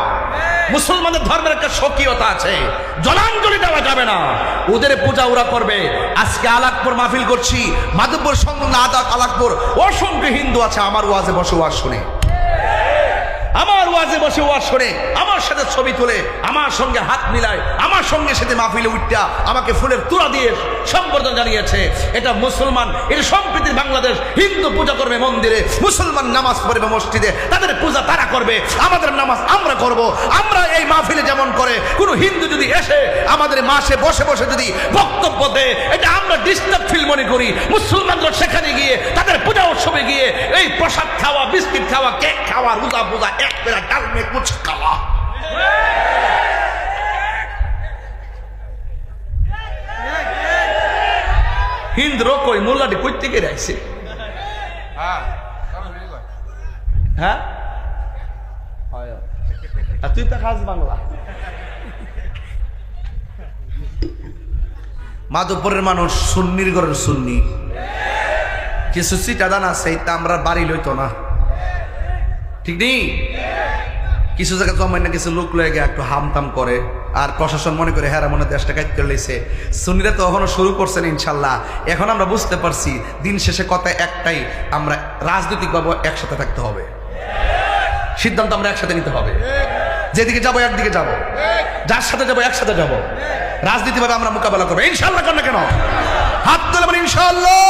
মুসলমানদের ধর্মের একটা স্বকীয়তা আছে, জলাঞ্জলি দেওয়া যাবে না। ওদের পূজা ওরা করবে। আজকে আলাকপুর মাহফিল করছি, মাধবপুর সংলগ্ন আলাকপুর অসংখ্য হিন্দু আছে আমার ওয়াজে বসে ওয়াজ শুনে, আমার ওয়াজে বসে ওয়াজ শুনে, আমার সাথে ছবি তুলে, আমার সঙ্গে হাত মিলায়, আমার সঙ্গে সাথে মাহফিলে উঠটা আমাকে ফুলের তুলা দিয়ে সম্বর্ধনা জানিয়েছে। এটা মুসলমান, এটা সম্প্রীতির বাংলাদেশ। হিন্দু পূজা করবে মন্দিরে, মুসলমান নামাজ পড়বে মসজিদে, তাদের পূজা তারা করবে, আমাদের নামাজ আমরা করব। আমরা এই মাহফিলে যেমন করে, কোন হিন্দু যদি এসে আমাদের মাসে বসে বসে যদি বক্তব্য দেয়, এটা আমরা ডিস্টার্ব ফিল মনে করি। মুসলমানরা সেখানে গিয়ে তাদের পূজা উৎসবে গিয়ে এই প্রসাদ খাওয়া, বিস্কিট খাওয়া, কেক খাওয়া, রোজা পূজা এক বেলা ডাল মে কুছ খাওয়া। হিন্দুরা কই মোল্লাটি কই থেকে আইছে? হ্যাঁ তুই তো খাস বাংলা। মাধবপুরের মানুষ সুন্নির ঘরের সুন্নি, কিছু চিটাদান আছে, তা আমরা বাড়ি লইতো না, ঠিক নেই? কিছু জায়গায় জমায় না কিছু লোক লয়ে গিয়ে একটু হামতাম করে, আর প্রশাসন মনে করে হ্যাঁ মনে দেশটা কাজ করে লেছে। সুন্নিরা তো এখনো শুরু করছেন ইনশাল্লাহ। এখন আমরা বুঝতে পারছি দিন শেষে কথা একটাই, আমরা রাজনৈতিকভাবে একসাথে থাকতে হবে, সিদ্ধান্ত আমরা একসাথে নিতে হবে। যেদিকে যাবো একদিকে যাব, যার সাথে যাবো একসাথে যাব, রাজনীতিভাবে আমরা মোকাবেলা করবো ইনশাল্লাহ। কেন কেন হাত তুলে বলি ইনশাল্লাহ।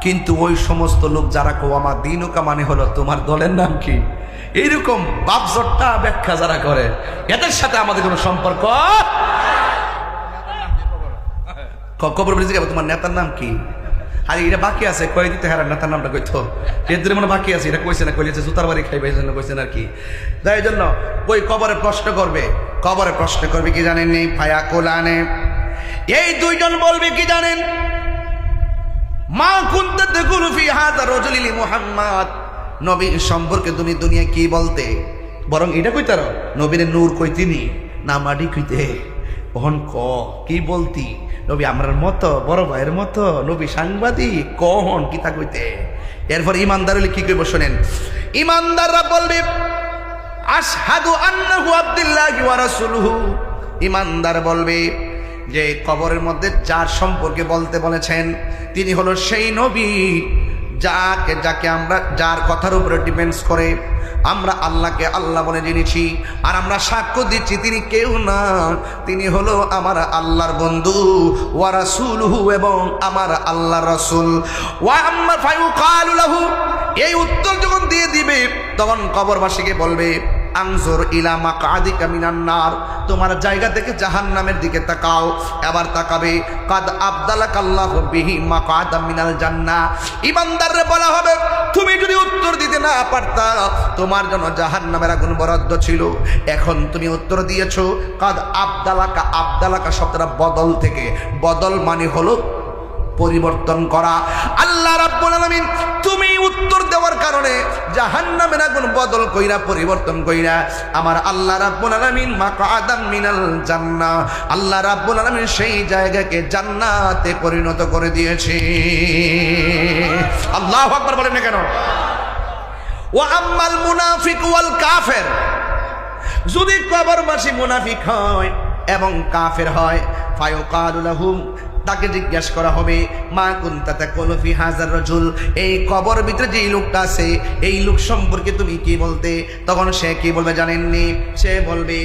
কিন্তু ওই সমস্ত লোক যারা কো আমার দিনুকা মানে হলো তোমার দলের নাম কি, এইরকম বাপজট্টা ব্যাখ্যা যারা করে, এদের সাথে আমাদের কোনো সম্পর্ক। কবর বলে জিজ্ঞাসা তোমার নেতার নাম কি, আর এটা বাকি আছে কয়ে দিতে হ্যাঁ নেতার নামটা কইতো এর জন্য মনে বাকি আছে, এটা কইছে না, কইছে জুতার বাড়ি খাইবে এই জন্য কইছেন আর কি। তাই জন্য ওই কবরে প্রশ্ন করবে, কবরে প্রশ্ন করবে কি জানেন নেই ফায়া কোলানে, এই দুইজন বলবে কি জানেন, মা কুনতা তাকুলু ফি হাযা রাজুলি মুহাম্মদ, নবী সম্পর্কে তুমি দুনিয়া কি বলতে, বরং এটা কইতার নবীর নূর কইতিনি না মাটি কইতে, ওহন ক কি বলতি, নবী আমরার মতো বড় ভাইয়ের মতো, নবী সাংবাদিক কহন কি তা কইতে। এরপর ইমানদার হলে কি কইব শোনেন, ইমানদাররা বলবে আশহাদু আন্নাহু আব্দুল্লাহি ওয়া রাসূলুহু, ইমানদার বলবে যে কবরের মধ্যে যার সম্পর্কে বলতে বলেছেন তিনি হলো সেই নবী যাকে আমরা যার কথার উপরে ডিপেন্ডস করে আমরা আল্লাহকে আল্লাহ বলে জেনেছি, আর আমরা সাক্ষ্য দিচ্ছি তিনি কেউ না, তিনি হলো আমার আল্লাহর বন্ধু ওয়া রাসূলুহু, এবং আমার আল্লাহর রাসূল। ওয়া আম্মা ফায়ুকালু লাহু, এই উত্তর যখন দিয়ে দিবে তখন কবরবাসীকে বলবে আনজুর ইলা মাকআদিকা মিনান নার, তোমার জায়গা থেকে জাহান্নামের দিকে তাকাও। এবার তাকাবে কাদ আবদালাকাল্লাহু বিহি মাকআদাম মিনাল জান্নাহ, ইমানদাররে বলা হবে তুমি যদি উত্তর দিতে না পারতা তোমার জন্য জাহান্নামের আগুন বরাদ্দ ছিল, এখন তুমি উত্তর দিয়েছো। কাদ আবদালাকা, আবদালাকা শব্দটা বদল থেকে, বদল মানে হলো পরিবর্তন করা। আল্লাহ রাব্বুল আলামিন তুমি উত্তর দেওয়ার কারণে জাহান্নামের আগুন বদল কইরা পরিবর্তন কইরা আমার আল্লাহ রাব্বুল আলামিন মাকআদাম মিনাল জান্নাহ, আল্লাহ রাব্বুল আলামিন সেই জায়গাকে জান্নাতে পরিণত করে দিয়েছে। আল্লাহু আকবার বলেন না কেন। ওয়া আম্মাল মুনাফিক ওয়াল কাফির, যদি কবরবাসী মুনাফিক হয় এবং কাফের হয়, ফায়ুকালু লাহুম, তাকে জিজ্ঞাসা করা হবে মা কুনতা তাকুলু ফি হাযার রাজুল, এই কবর ভিতরে যে লোকটা আছে এই লোক সম্পর্কে তুমি কি বলতে, তখন সে কি বলবে জানেননি, সে বলবে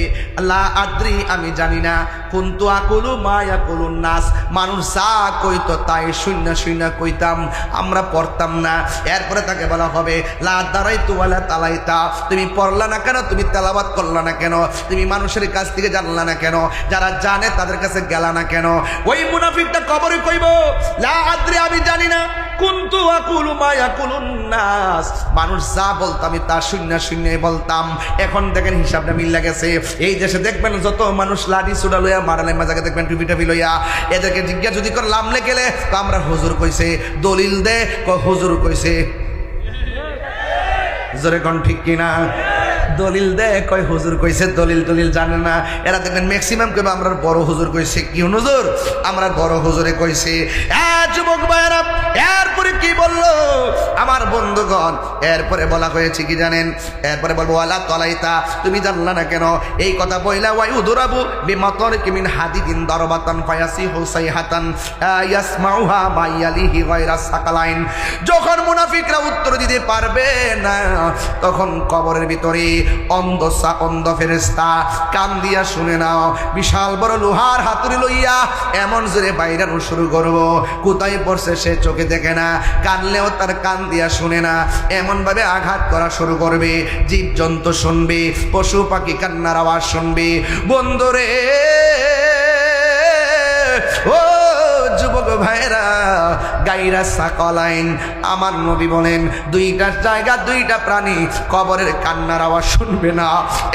লা আদ্রি, আমি জানি না, কুনতু আকুলু মা ইয়াকুলুন নাস, মানুষ যা কইতো তাই শূন্য শূন্য কইতাম, আমরা পড়তাম না। এরপরে তাকে বলা হবে লা দারাইতু ওয়ালা তালাইতা, তুমি পড়লা না কেন, তুমি তেলাওয়াত করলা না কেন, তুমি মানুষের কাছ থেকে জানলা না কেন, যারা জানে তাদের কাছে গেলা না কেন। ওই মুনাফিকটা কবরে কইব লা আদ্রি, আমি জানি না, কুনতু আকুলু মা ইয়াকুলুন নাস, মানুষ যা বলতাম আমি তা শূন্য শূন্য বলতাম। এখন দেখেন হিসাবটা মিল গেছে। এই দেশে দেখবেন যত মানুষ লাঠি সুডা লইয়া মারালে মাজাকে দেখবেন টুপি টাপি লইয়া, এদেরকে জিজ্ঞাসা যদি করলাম লেগেলে আমরা হুজুর কইছে, দলিল দে হুজুর কইছে, জোরে কোন ঠিক কিনা, দলিল দে কয় হুজুর কইছে, দলিল দলিল জানে না। এরা দেখবেন ম্যাক্সিমাম কইবে আমরা বড় হুজুর কইছে, কি হুজুর আমরা বড় হুজুরে কইছে। যুবক ভাইরা এরপরে কি বললো আমার বন্ধুগণ, এরপরে বলা হয়েছে কি জানেন, এরপরে বলবো ওয়ালা তলাইতা, তুমি জানলা না কেন, এই কথা বইলা ওয়াই উদরাবু বিমাতরিকি মিন হাদিদিন দরবাতান ফায়াসিহু সাইহাতান ইয়াসমাউহা মাইয়ালিহি গায়রা সাকালাইন। যখন মুনাফিকরা উত্তর দিতে পারবে না তখন কবরের ভিতরে অন্ধ ফেরেশতা কান দিয়া শুনে নাও, বিশাল বড় লোহার হাতুড়ি লইয়া এমন জোরে বাইরানো শুরু করবো, কোথায় পড়ছে সে চোখে দেখে না, কানলেও তার কান দিয়া শুনে না, এমন ভাবে আঘাত করা শুরু করবে, জীবজন্তু শুনবে, পশু পাখি কান্নার আওয়াজ শুনবে। বন্ধুরে ও যুবক ভাইরা, গাইরা সাকলাইন, আমার নবী বলেন দুইটা জায়গা দুইটা প্রাণী কবরের কান্নার আওয়াজ শুনবে না,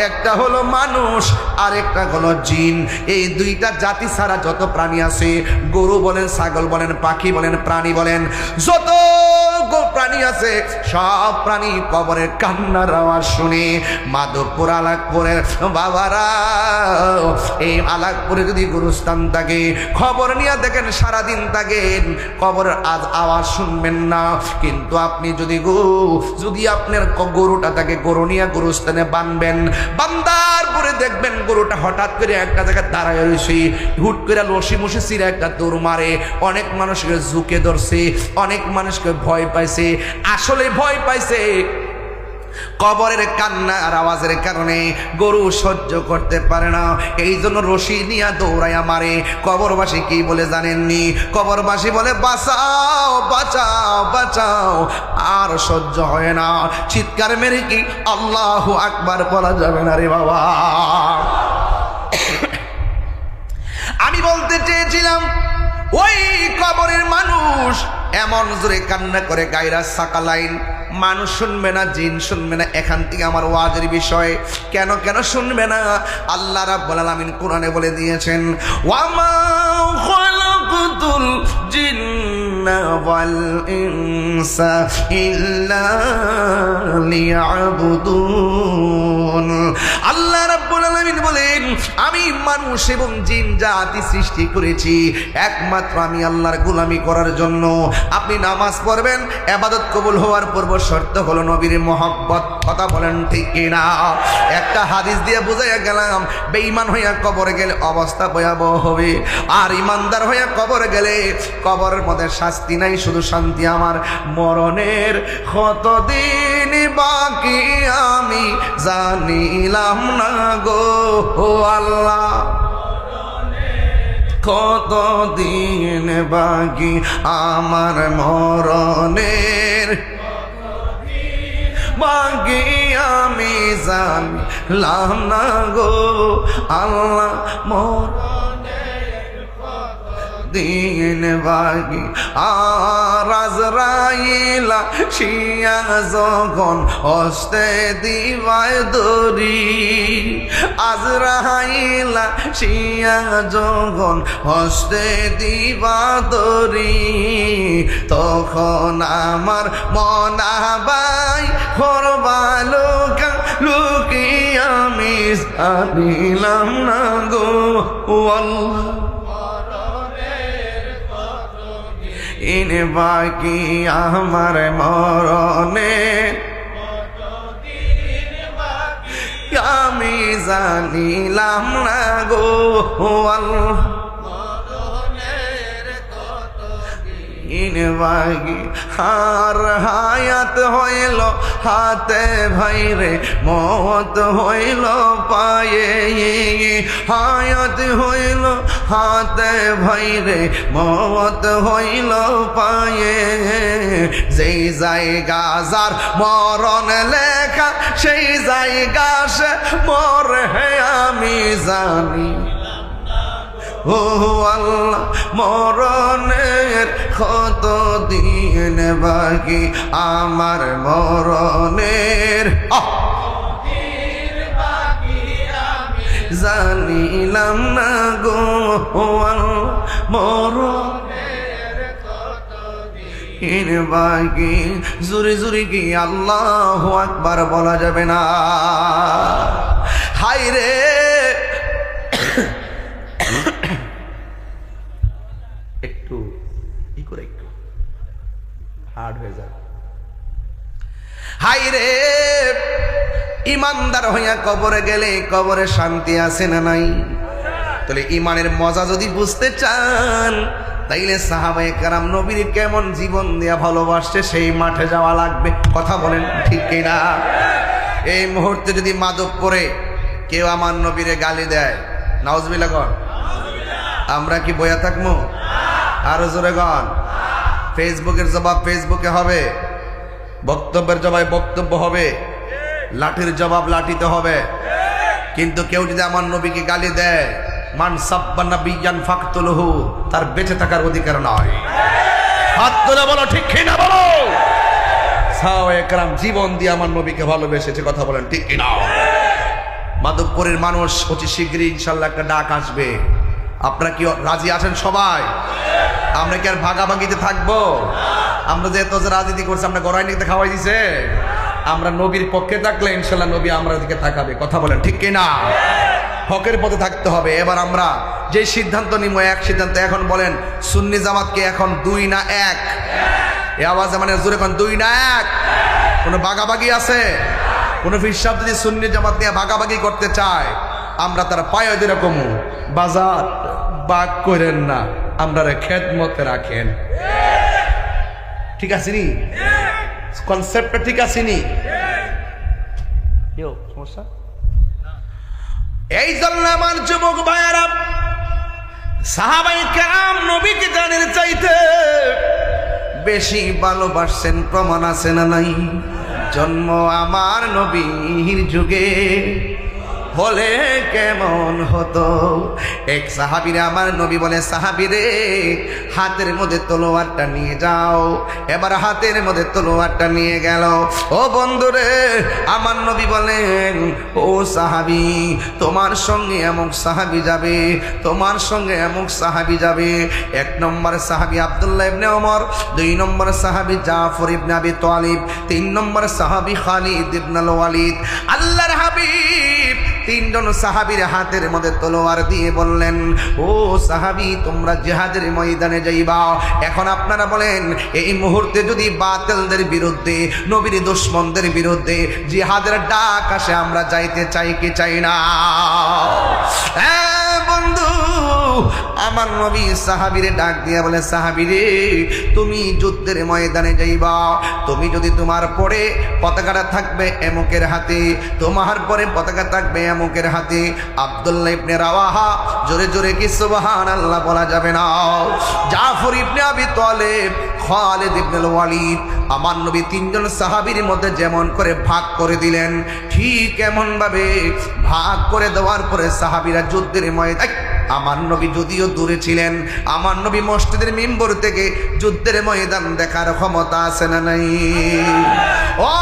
একটা হলো মানুষ আর একটা হলো জিন। এই দুইটা জাতি ছাড়া যত প্রাণী আছে, গরু বলেন, ছাগল বলেন, পাখি বলেন, প্রাণী বলেন, যত প্রাণী আছে সব প্রাণী কবরের কান্নার আওয়াজ শুনে। মাধবপুর আলাকপুরের বাবারা, এই আলাকপুরে যদি গুরুস্থান থাকে খবর নিয়ে দেখেন সারাদিন থাকেন, কবরের আওয়াজ শুনবেন না। কিন্তু আপনি যদি আপনার গরুটা থাকে, গরু নিয়ে গরুস্থানে বানবেন, বান্দার পরে দেখবেন গরুটা হঠাৎ করে একটা জায়গায় দাঁড়ায় রয়েছে, হুট করে লসি মুসি চিরে একটা দৌড় মারে। অনেক মানুষকে ঝুঁকে ধরছে, অনেক মানুষকে ভয় পাইছে। আসলে ভয় পাইছে কবরের কান্নার আওয়াজের কারণে। গরু সহ্য করতে পারে না, এই জন্য রশি নিয়ে দৌড়াইয়া মারে। কবরবাসী কি বলে জানেননি? কবরবাসী বলে বাঁচাও বাঁচাও বাঁচাও, আর সহ্য হয় না। চিৎকার মেরে কি আল্লাহু আকবার বলা যাবে না রে বাবা? আমি বলতে চেয়েছিলাম ওই কবরের মানুষ এমন জোরে কান্না করে, গায়রা সাকালাইন, মানুষ শুনবে না, জিন শুনবে না। এখান থেকে আমার ওয়াজের বিষয়, কেন শুনবে না? আল্লাহ রাব্বুল আলামিন কোরআনে বলে দিয়েছেন, ওয়ামা খালাকাতুল জিন্না ওয়াল ইনসা ইল্লা লিয়াবুদুন। আল্লাহ রাব্বুল আলামিন বলেন, আমি মানুষ এবং জিন জাতি সৃষ্টি করেছি একমাত্র আমি আল্লাহর গোলামি করার জন্য। আপনি নামাজ পড়বেন, ইবাদত কবুল হওয়ার পূর্ব শর্ত হলো নবীর মহব্বত। কথা বলেন ঠিক কিনা? একটা হাদিস দিয়ে বুঝাইয়া গেলাম, বেঈমান হইয়া কবরে গেলে অবস্থা ভয়াবহ হবে, আর ইমানদার হইয়া কবরে গেলে কবরের মধ্যে শাস্তি নাই, শুধু শান্তি। আমার মরণের কতদিন বাকি আমি জানিলাম না গো আল্লাহ, কতদিন বাকি আমার মরণের বাকি আমি জানলাম না গো আল্লাহ, দিন বাকি। আর আজরাইল শিয়া যখন হস্তে দিবায় দরি, আজরাইল শিয়া যখন হস্তে দিবা দরি, তখন আমার মনাবাই করবালো লুকি আমি জানিলাম না গো আল্লাহ, ইন বাকি আমার মরণে আমি জানিলাম না গো আল্লাহ, ইন বাকি। আর হায়াত হইল হাতে ভাইরে, মত হইল পায়ে, হায়াত হইল হাতে ভাইরে, মত হইল পায়ে। যেই জায়গা যার মরণ লেখা, সেই জায়গা সে মরে আমি জানি ও আল্লাহ, মরণের কত দিন বাকি আমার মরণের জানিলাম না গো আল্লাহ, মরণের কত দিন বাকি। জোরে জোরে কি আল্লাহু আকবার বলা যাবে না? হায় রে, একটু ই করে একটু হার্ড হয়ে যায়। হায় রে, ইমানদার হইয়া কবরে গেলে কবরে শান্তি আছে না নাই? তাহলে ইমানের মজা যদি বুঝতে চান, তাইলে সাহাবায়ে কেরাম নবীর কেমন জীবন দিয়া ভালোবাসছে সেই মাঠে যাওয়া লাগবে। কথা বলেন ঠিক কিনা? এই মুহূর্তে যদি মাদক করে কেউ আমার নবীরে গালি দেয়, নাউজুবিল্লাহ গণ, আমরা কি বইয়া থাকবো? আরো জোরে গণ। ফেসবুকের জবাব ফেসবুকে হবে, বক্তব্যের জবাব বক্তব্য হবে, লাঠির জবাব লাঠিতে হবে। কিন্তু কেউ যদি আমার নবীকে গালি দেয়, মান সাব্বা নাবিয়ান ফাকতুলহু, তার বেঁচে থাকার অধিকার নয়। হাত তুলে বলো ঠিক কিনা বলো? সাহাবায়ে কেরাম জীবন দিয়ে আমার নবীকে ভালোবেসেছে। কথা বলেন ঠিক কিনা? মাদকপুরের মানুষ অতি শীঘ্রই ইনশাআল্লাহ একটা ডাক আসবে। আপনারা কি রাজি আছেন সবাই? আমরা কি আর ভাগাভাগিতে থাকবো? আমরা যে এত রাজনীতি করছি, আমরা গড়াই নিতে খাওয়াই দিছে। আমরা নবীর পক্ষে থাকলে ইনশাআল্লাহ নবী আমরা দিকে তাকাবে। কথা বলেন ঠিক কিনা? হকের পথে থাকতে হবে। এবার আমরা যে সিদ্ধান্ত নিব এক সিদ্ধান্ত। এখন বলেন সুন্নি জামাতকে এখন 2 না 1? এই আওয়াজে মানে জোরে কোন 2 না 1? কোনো ভাগাভাগি আছে? কোনো ফিরসাব যদি সুন্নি জামাত নিয়ে ভাগাভাগি করতে চায় আমরা তারা পায়ে ধরে কমু, বাজার বাগ করেন না, আমরা খেদমতে রাখেন। ঠিক আছে নি? কনসেপ্টটা ঠিক আছে নি? সমস্যা এই জন্য আমার যুবক ভাইয়ারা, সাহাবায়ে কেরাম নবীকে জানের চাইতে বেশি ভালোবাসছেন প্রমাণ আছে না নাই? জন্ম আমার নবীর যুগে হলে কেমন হতো। এক সাহাবীরে আমার নবী বলে, সাহাবীরে হাতের মধ্যে তলোয়ারটা নিয়ে যাও। এবার হাতের মধ্যে তলোয়ারটা নিয়ে গেল। ও বন্ধুরে, আমার নবী বলেন, ও সাহাবী, তোমার সঙ্গে এমক সাহাবী যাবে, তোমার সঙ্গে এমক সাহাবী যাবে। 1 নম্বর সাহাবী আব্দুল্লাহ ইবনে ওমর, 2 নম্বর সাহাবী জাফর ইবনে আবি তালিব, 3 নম্বর সাহাবী খালিদ ইবনে ওয়ালিদ। আল্লাহর হাবিব 3 জন সাহাবীর হাতের মধ্যে তলোয়ার দিয়ে বললেন, ও সাহাবী, তোমরা জিহাদের ময়দানে যাইবা। এখন আপনারা বলেন, এই মুহূর্তে যদি বাতিলদের বিরুদ্ধে, নবীর দুশমনদের বিরুদ্ধে জিহাদের ডাক আসে, আমরা যাইতে চাই কি চাই না? বন্ধু, আমার নবী সাহাবীরে ডাক দিয়া বলে, সাহাবীরে তুমি যুদ্ধের ময়দানে যাইবা, তুমি যদি তোমার পরে পতাকাটা থাকবে এমকের হাতে, তোমার পরে পতাকা থাকবে এমকের হাতে। আব্দুল্লাহ ইবনে রাওয়াহা, জোরে জোরে কি সুবহানাল্লাহ বলা যাবে না? জাফর ইবনে আবি তালিব, খালিদ ইবনে ওয়ালিদ, আমার নবী 3 জন সাহাবীর মধ্যে যেমন করে ভাগ করে দিলেন, ঠিক এমন ভাবে ভাগ করে দেওয়ার পরে সাহাবীরা যুদ্ধের ময়দানে, আমার নবী যদিও দূরে ছিলেন, আমার নবী মসজিদের মিম্বর থেকে যুদ্ধের ময়দান দেখার ক্ষমতা আছে না নাই? ও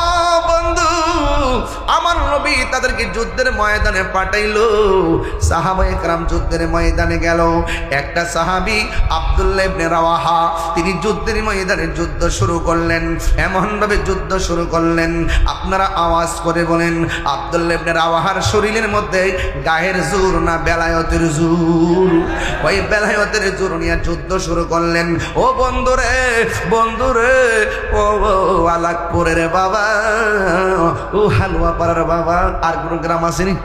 বন্ধু, আমার নবী তাদেরকে যুদ্ধের ময়দানে পাঠাইলো। সাহাবায়ে কেরাম যুদ্ধের ময়দানে গেল। একটা সাহাবী আব্দুল্লাহ ইবনে রাওয়াহা, তিনি যুদ্ধের ময়দানে যুদ্ধ শুরু করলেন। এমন ভাবে যুদ্ধ শুরু করলেন, আপনারা আওয়াজ করে বলেন, আব্দুল্লাহ ইবনে রাওয়াহার শরীরের মধ্যে গায়ের জোর না বেলায়েতের জোর? ওই বেলায়েতের জোর নিয়ে যুদ্ধ শুরু করলেন। ও বন্ধুরে, বন্ধুরে, ও আলাকপুরের বাবা, ও হালুয়া পাড়ার বাবা, আর কোন গ্রাম আসেনি?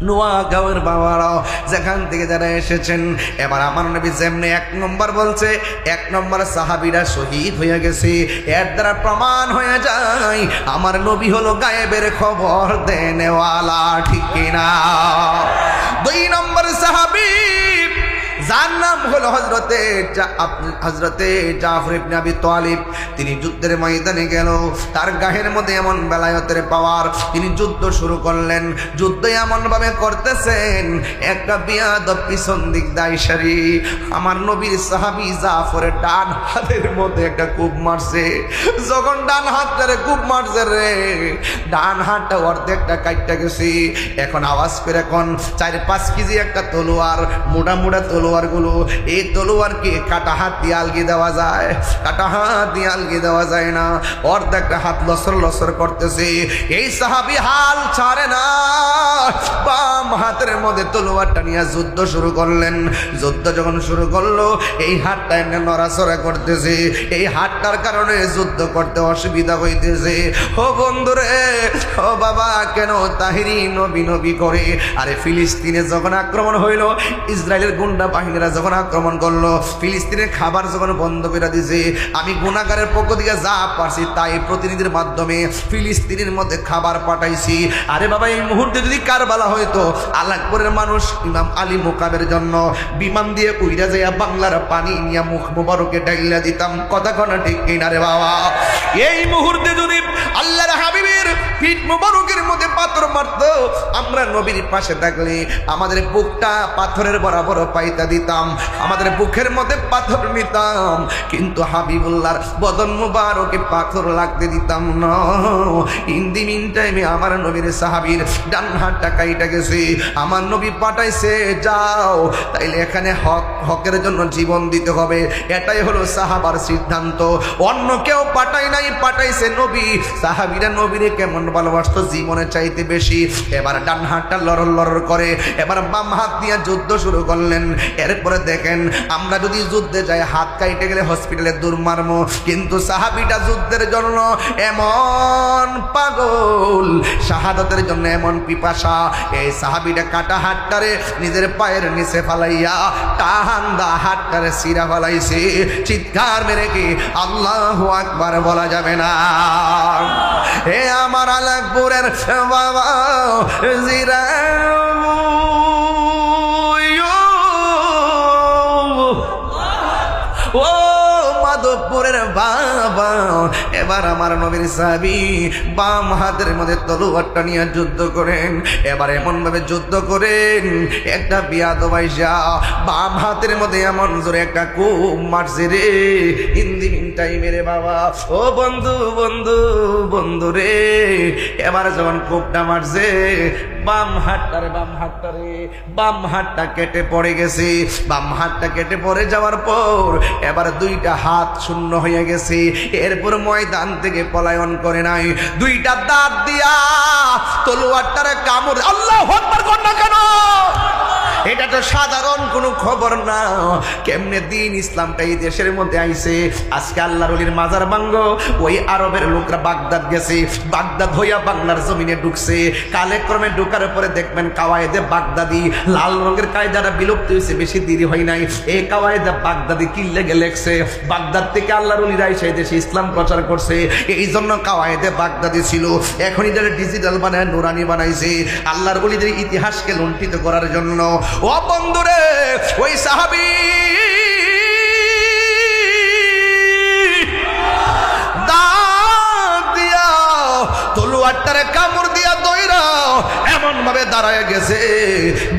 নোয়াগাঁওয়ের বাবারাও, যেখান থেকে যারা এসেছেন, এবার আমার নবী যেমনি 1 নম্বর বলছে, 1 নম্বর সাহাবীরা শহীদ হয়ে গেছে, এর দ্বারা প্রমাণ হয়ে যায় আমার নবী হলো গায়েবের খবর দেনেওয়ালা, ঠিক কিনা? 2 নম্বর সাহাবী, যার নাম হলো হযরতে জাফর ইবনে আবি তালিব, তিনি যুদ্ধের ময়দানে গেল। তার গায়ের মধ্যে এমন বেলায়েতের পাওয়ার, তিনি যুদ্ধ শুরু করলেন। যুদ্ধ এমন ভাবে করতেছেন, একটা বিয়াদব পিছন দিক দাইশারি আমার নবীর সাহাবী জাফরের ডান হাতের মধ্যে একটা কূপ মারছে। যখন ডান হাতটারে কূপ মারছে রে, ডান হাতটা অর্ধেকটা কাটতে গেছে। এখন আওয়াজ করে কোন 4-5 কেজি একটা তলোয়ার, মোটা মোটা তলোয়ার গুলো, এই তলোয়ারকে কাটা হাত দিয়ে আলগি দেওয়া যায়? কাটা হাত দিয়ে আলগি দেওয়া যায় না। অর্ধেকটা হাত লসর লসর করতেছে। এই সাহাবী হাল ছাড়ে না, বাম হাতের মধ্যে তলোয়ারটা নিয়ে যুদ্ধ শুরু করলেন। যুদ্ধ যখন শুরু করলো, এই হাতটা এমনি নড়াচড়া করতেছে। এই হাতটার কারণে যুদ্ধ করতে অসুবিধা হইতেছে। ও বন্ধুরে, ও বাবা, কেন তাহিরি নবী নবী করে? আরে ফিলিস্তিনে যখন আক্রমণ হইল, ইসরায়েলের গুন্ডা বাহিনীরা যখন আক্রমণ করলো, ফিলিস্তিনের খাবার যখন বন্ধ করে দিয়েছে, আমি গুনাহগারের পক্ষ থেকে যা পারছি তাই প্রতিনিধির মাধ্যমে ফিলিস্তিনের মধ্যে খাবার পাঠাইছি। আরে বাবা, এই মুহূর্তে যদি কারবালা হয়তো, আলাকপুরের মানুষ ইমাম আলী মোকাবের জন্য বিমান দিয়ে উইরা যাইয়া বাংলার পানি নিয়ে মুখ মোবারকে ডাইলা দিতাম। কথা কোন ঠিক কিনা রে বাবা? এই মুহূর্তে যদি আল্লাহর হাবিবের পিঠ মোবারকের মধ্যে পাথর মারতো, আমরা নবীর পাশে থাকলে আমাদের বুকটা পাথরের বরাবর পাইতা দিতাম, আমাদের বুকের মধ্যে পাথর নিতাম, কিন্তু হাবিবুল্লাহর বদন মুবারকে পাথর লাগতে দিতাম না। ইন দি মিন টাইমে আমার নবীর সাহাবীর ডান হাতটা কাইটা গেছে। আমার নবী পাঠাইছে, যাও, তাইলে এখানে হকের জন্য জীবন দিতে হবে। এটাই হলো সাহাবার সিদ্ধান্ত। অন্য কেউ পাঠায় না, নাই, পাঠাইছে নবী। সাহাবীরা নবীরে কেমন ভালোবাসতো, জীবনের চাইতে বেশি। এবার ডান হাতটা লড়র লড়র করে, এবার বাম হাত দিয়ে যুদ্ধ শুরু করলেন। এরপরে দেখেন, আমরা যদি যুদ্ধে যাই হাত কাইটে গেলে হসপিটালে দৌড় মারবো, কিন্তু সাহাবীটা যুদ্ধের জন্য এমন পাগল, শাহাদাতের জন্য এমন পিপাসা। এই সাহাবীটা কাটা হাতটারে নিজের পায়ের নিচে ফালাইয়া টাহান্দা হাতটারে সিরা ফালাইছে। চিৎকার মেরে কি আল্লাহু আকবার বলা যাবে না? হে আমার আলাকপুরের বাবা জিরা, ও মাধবপুরের বাবা, এবার আমার নবীর সাহাবী বাম হাতের মধ্যে তলোয়ারটা নিয়ে যুদ্ধ করেন। এবার এমন ভাবে যুদ্ধ করেন, একটা বিয়াদব আইসা বাম হাতের মধ্যে এমন জোরে একটা কোপ মারছে রে। হিন্দি টাইমে রে বাবা, ও বন্ধু বন্ধু বন্ধু রে, এবার যখন কোপটা মারছে বাম হাতটা কেটে পড়ে গেছে। বাম হাতটা কেটে পড়ে যাওয়ার পর এবার দুইটা হাত শূন্য হয়ে গেছে। এরপর ময়দান থেকে পলায়ন করে নাই, দুইটা দাঁত দিয়া তলোয়ারটারে কামড়। আল্লাহু আকবার কর না কেন? এটা তো সাধারণ কোনো খবর না। কেমনে দিন ইসলামটা এই দেশের মধ্যে আইছে। আজকে আল্লাহর ওলির মাজার ভাঙ্গ, ওই আরবের লোকরা বাগদাদ গেছে, বাগদাদ হইয়া বাংলার জমিনে ঢুকছে। কালেক্রমে ঢুকার পরে দেখবেন কাওয়ায়েদে বাগদাদি, লাল রঙের কায়দাটা বিলুপ্ত হয়েছে, বেশি দেরি হয় নাই। এই কাওয়ায়েদে বাগদাদি কিল্লেগে লেখছে, বাগদাদ থেকে আল্লাহর ওলিরা এসে দেশে ইসলাম প্রচার করছে। এই জন্য কাওয়ায়েদে বাগদাদি ছিল, এখন এটা ডিজিটাল বানায় নুরানি বানাইছে আল্লাহর ওলিদের ইতিহাসকে লুণ্ঠিত করার জন্য। ও বন্ধুরে, ওই সাহাবী দাঁত দিয়া তলোয়ারটারে কামড় দিয়া দইরা এমন ভাবে দাঁড়ায় গেছে,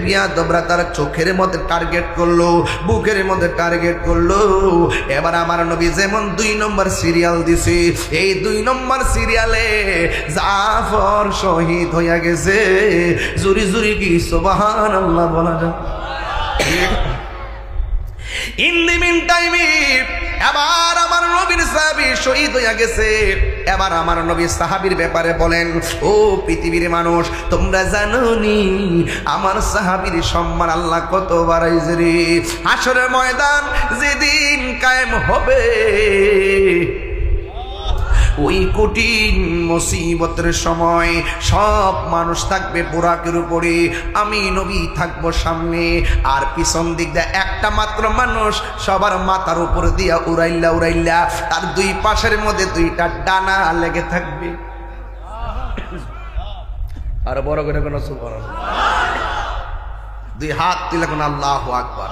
বিয়াদবরা তার চোখের মধ্যে টার্গেট করলো, বুকের মধ্যে টার্গেট করলো। এবার আমার নবী যেমন 2 নম্বর সিরিয়াল দিছে, এই 2 নম্বর সিরিয়ালে জাফর শহীদ হইয়া গেছে। জুরি জুরি কি সুবহানাল্লাহ বলা যায়? ইন দি মিন টাইমে এবার আমার নবীর সাহাবী শহীদ হইয়া গেছে। এবার আমার নবী সাহাবীর ব্যাপারে বলেন, ও পৃথিবীর মানুষ, তোমরা জানো নি আমার সাহাবীর সম্মান আল্লাহ কত বাড়াইছে রে। হাসরের ময়দান যেদিন কায়েম হবে, ওই কঠিন মুসিবতের সময় সব মানুষ থাকবে বুরাকের উপরে, আমি নবী থাকবো সামনে, আর পিছন দিক দিয়ে একটা মাত্র মানুষ সবার মাথার উপর দিয়া উড়াইল্লা উড়াইল্লা তার 2 পাশের মধ্যে 2টা ডানা লেগে থাকবে। আর বড় করে কোন সুবহানাল্লাহ, 2 হাত তুলে কোন আল্লাহু আকবার।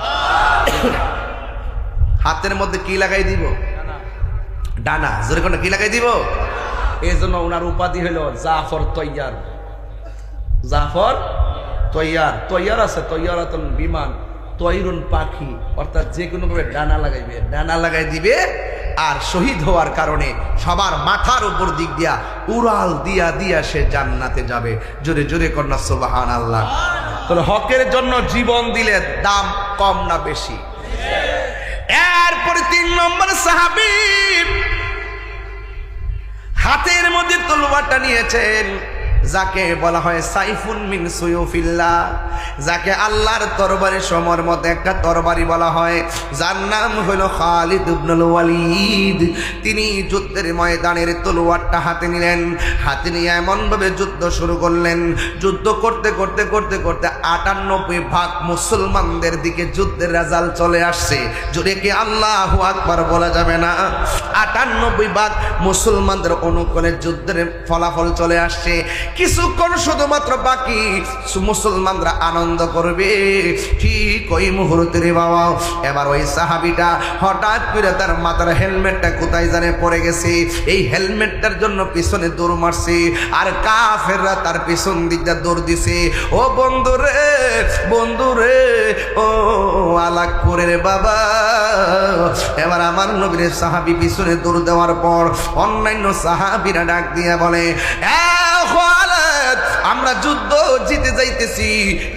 হাতের মধ্যে কি লাগাই দিব? ডানা। জোরে কোন কি লাগাই দিব? এই জন্য ওনার উপাধি হলো জাফর তৈয়ার। জাফর তৈয়ার, তৈয়ার আছে তৈয়ারাতুন বিমান, তৈরুন পাখি, অর্থাৎ যে কোনো ভাবে ডানা লাগাইবে, ডানা লাগাই দিবে। আর শহীদ হওয়ার কারণে সবার মাথার উপর দিক দিয়া উড়াল দিয়া দিয়া সে জান্নাতে যাবে। জোরে জোরে কন্যা সুবহানাল্লাহ। তাহলে হকের জন্য জীবন দিলে দাম কম না বেশি? এরপরে 3 নম্বর সাহাবী হাতের মধ্যে তলোয়ারটা নিয়েছেন, যাকে বলা হয় সাইফুন মিন সুয়ুফিল্লাহ, যাকে আল্লাহর তরবারি সমর মধ্যে একটা তরবারি বলা হয়, যার নাম হলো খালিদ ইবনুল ওয়ালিদ। তিনি যুদ্ধের ময়দানের তলোয়ারটা হাতে নিলেন, হাতে নিয়ে এমন ভাবে যুদ্ধ শুরু করলেন। যুদ্ধ করতে করতে করতে করতে 98% মুসলমানদের দিকে যুদ্ধের রেজাল্ট চলে আসছে। জোরে কি আল্লাহু আকবার বলা যাবে না? 98% মুসলমানদের অনুকূলে যুদ্ধের ফলাফল চলে আসছে। কিছুক্ষণ শুধুমাত্র বাকি, মুসলমানরা আনন্দ করবে। ঠিক ওই মুহূর্তে রে বাবা, এবার ওই সাহাবীটা হঠাৎ করে তার মাথার হেলমেটটা কোথায় জানে পড়ে গেছে। এই হেলমেটটার জন্য পিছনে দৌড় মারছে, আর কাফেররা তার পিছন দিকটা দৌড় দিছে। ও বন্ধুরে বন্ধুরে, ও আলাকপুরের বাবা, এবার আমার নবীর সাহাবী পিছনে দৌড় দেওয়ার পর অন্যান্য সাহাবীরা ডাক দিয়ে বলে, আমরা যুদ্ধ জিতে যাইতেছি,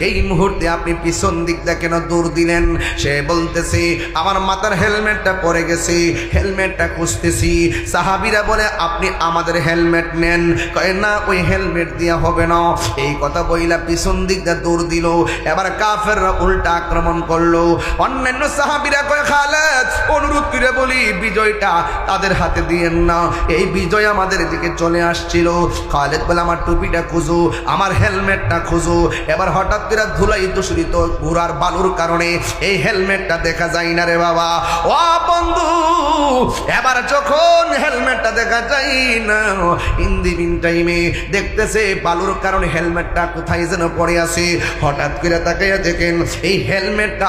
এই মুহূর্তে আপনি পিছন দিকটা কেন দৌড় দিলেন? সে বলতেছে আমার মাথার হেলমেটটা পড়ে গেছে, হেলমেটটা খুঁজতেছি। সাহাবীরা বলে আপনি আমাদের হেলমেট নেন। কয় না, ওই হেলমেট দিয়া হবে না। এই কথা বইলা পিছন দিকটা দৌড় দিল। এবার কাফেররা উল্টা আক্রমণ করলো। অন্যান্য সাহাবীরা কয় খালেদ, অনুরোধ করে বলি বিজয়টা তাদের হাতে দিয়েন না, এই বিজয় আমাদের দিকে চলে আসছিল। খালেদ বলে আমার টুপিটা খুঁজো, আমার হেলমেটটা খুঁজো। এবার হঠাৎ করে ধুলাই দূষিত ঘোড়ার বালুর কারণে এই হেলমেটটা দেখা যায় না রে বাবা। ও বন্ধু, এবার যখন হেলমেটটা দেখা যায় না, ইন দি মিন টাইমে দেখতেছে বালুর কারণে হেলমেটটা কোথায় যেন পড়ে আছে। হঠাৎ করে তাকাইয়া দেখেন এই হেলমেটটা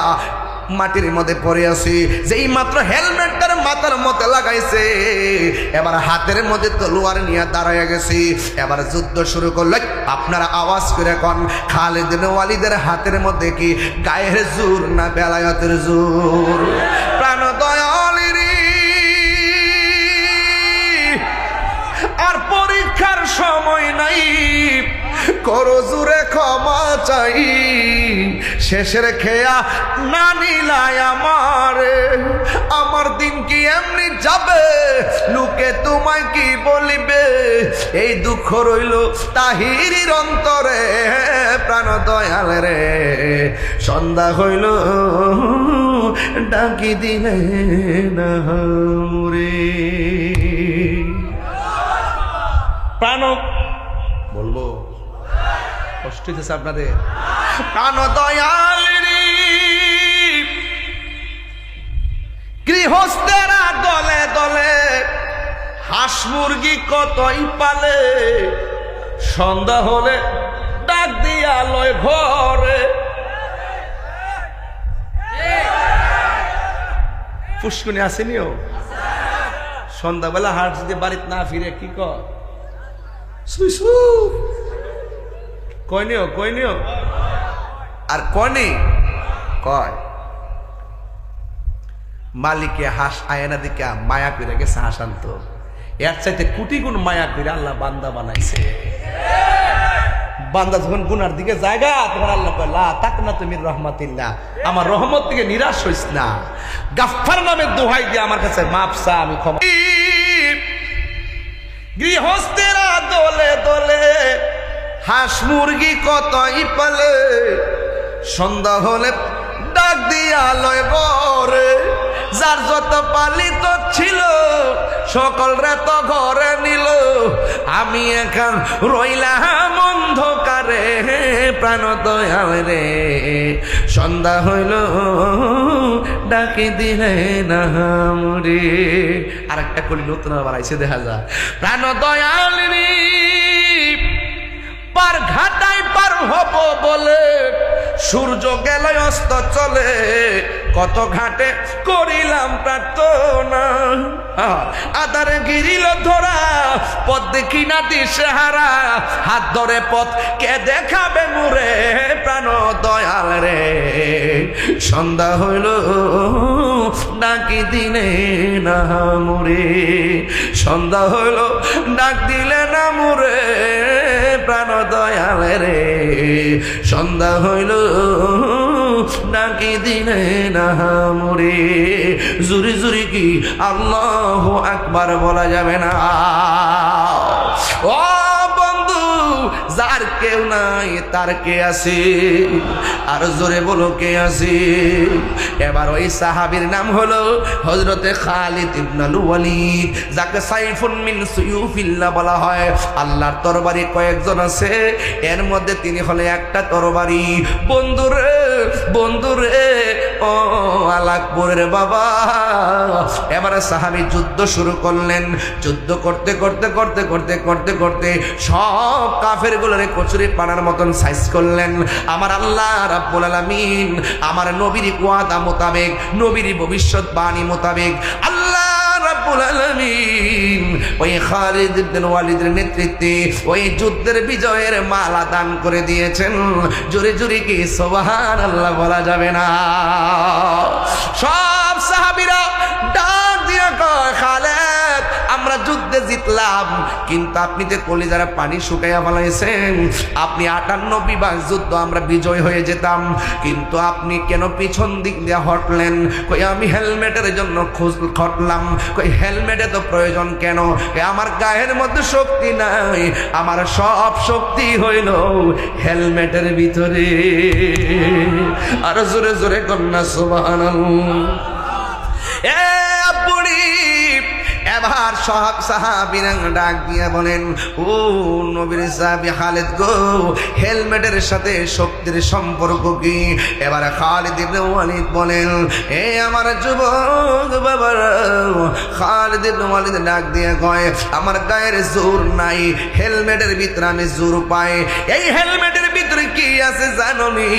মাটির মধ্যে পড়ে আছে। যেই মাত্র হেলমেটটার মাথার মধ্যে লাগাইছে, এবার হাতের মধ্যে তলোয়ার নিয়ে দাঁড়ায় গেছে। এবার যুদ্ধ শুরু করলো। আপনারা আওয়াজ করে কোন, খালিদ বিন ওয়ালিদের হাতের মধ্যে কি গায়ের জোর না বেলায়েতের জোর? প্রাণ দয়ালেরি আর পরীক্ষার সময় নাই, করো জুরে ক্ষমা চাই। শেষের খেয়া না নিলাই আমার দিন কি এমনি যাবে? লোকে তোমায় কি বলিবে? এই দুঃখ রইল তাহিরির অন্তরে। প্রাণ দয়াল রে, সন্ধ্যা হইল ডাকি দিলে না রে। প্রাণ বলবো, কষ্ট হইতেছে আপনাদের? প্রাণ দয়াল রে, গৃহস্থেরা দলে দলে হাঁস মুরগি কতই পালে, সন্ধ্যা হলে ডাক দিয়া লয় ঘরে। পুষ্কুনি আসেনিও? সন্ধ্যাবেলা হাট যদি বাড়িতে না ফিরে কি কর? কয়নিও কয়নিও আর কনে কয় মালিকে হাঁস আয়না দিকে মায়া করে গেছে হাসান্ত। এর চাইতে কোটি গুণ মায়া করে আল্লাহ বান্দা বানাইছে। বান্দা যখন গুনার দিকে জায়গা, তখন আল্লাহ কয় লা তাকনা তুমি রহমাতিল্লাহ, আমার রহমত থেকে নিরাশ হইস না। গাফফার নামে দোহাই দিয়ে আমার কাছে মাপ চা, আমি ক্ষমা। গৃহস্থেরা দলে দলে হাঁস মুরগি কতই পালে, সন্ধ্যা হলে ডাক দিয়া লয় ঘরে। যার যত পালিত ছিল সকলরে তো ঘরে নিল, আমি এখন রইলাম অন্ধকারে। প্রাণ দয়াল রে, সন্ধ্যা হইল ডাকি দিলে না মরে। আর একটা কলি নতুন বানাইছে, দেখা যায়। প্রাণ দয়াল রে, পার ঘাটাই পার হব বলে সূর্য গেল অস্ত চলে, কত ঘাটে করিলাম প্রার্থনা। আদারে গিরিল ধরা, পথ দেখি না দিশেহারা, হাত ধরে পথ কে দেখাবে মুরে। প্রাণ দয়াল রে, সন্ধ্যা হইল ডাকি দিলে না মুরে। সন্ধ্যা হইল ডাক দিলে না মুরে। প্রাণ দয়াল রে, সন্ধ্যা হইল ডাকি দিলে না মুরে। জুরি জুরি কি আল্লাহু আকবার বলা যাবে না? ও বন্ধু, যার কেউ নাই তার কে আছে? আর জোরে বলো কে আছে? এবার ওই সাহাবীর নাম হলো হযরতে খালিদ ইবনুল ওয়ালিদ, যাকে সাইফুন মিন সুয়ুফিল্লাহ বলা হয়। আল্লাহর তরবারি কয়েকজন আছে, এর মধ্যে তিনি হলে একটা তরবারি। বন্ধুরে বন্ধুরে, ও আলাকপুরের বাবা। এবারে সাহাবী যুদ্ধ শুরু করলেন। যুদ্ধ করতে করতে করতে করতে করতে করতে সব কাফের গুলোরে কচুরি পানার মতন সাইজ করলেন। আমার আল্লাহ রাব্বুল আলামিন আমার নবীর ওয়াদা মোতাবেক, নবীর ভবিষ্যৎবাণী মোতাবেক আল্লাহ রাব্বুল আলামিন ওই খালিদ ইবনে ওয়ালিদের নেতৃত্বে ওই যুদ্ধের বিজয়ের মালা দান করে দিয়েছেন। জোরে জোরে কি সুবহানাল্লাহ বলা যাবে না? সব সাহাবীরা ডাক দিয়া কয়, খালিদ আমরা আমরা যুদ্ধে জিতলাম, কিন্তু আপনি যে কলিজার পানি শুকাইয়া ফেলাইছেন। আপনি 58 বিভাগ যুদ্ধ আমরা বিজয় হয়ে যেতাম, কিন্তু আপনি কেন পিছন দিক দিয়ে হটলেন? কই আমি হেলমেটের জন্য খটলাম। কই হেলমেটে তো প্রয়োজন কেন? আমার গায়ের মধ্যে শক্তি নাই, আমার সব শক্তি হইল হেলমেটের ভিতরে। আর জোরে জোরে কন্যা সুবহানাল্লাহ। এ আপনি এবার সব সাহাবীরা ডাক দিয়ে বলেন, ও নবীর সাহাবী খালিদ গো, হেলমেটের সাথে শক্তির সম্পর্ক কি? এবার খালিদ ইবনে ওয়ালিদ বলেন, এ আমার যুবক বাবারা। খালিদ ইবনে ওয়ালিদ ডাক দিয়ে কয়, আমার গায়ের জোর নাই, হেলমেটের ভিতরে আমি জোর পাই। এই হেলমেটের ভিতরে কি আছে জানোনি?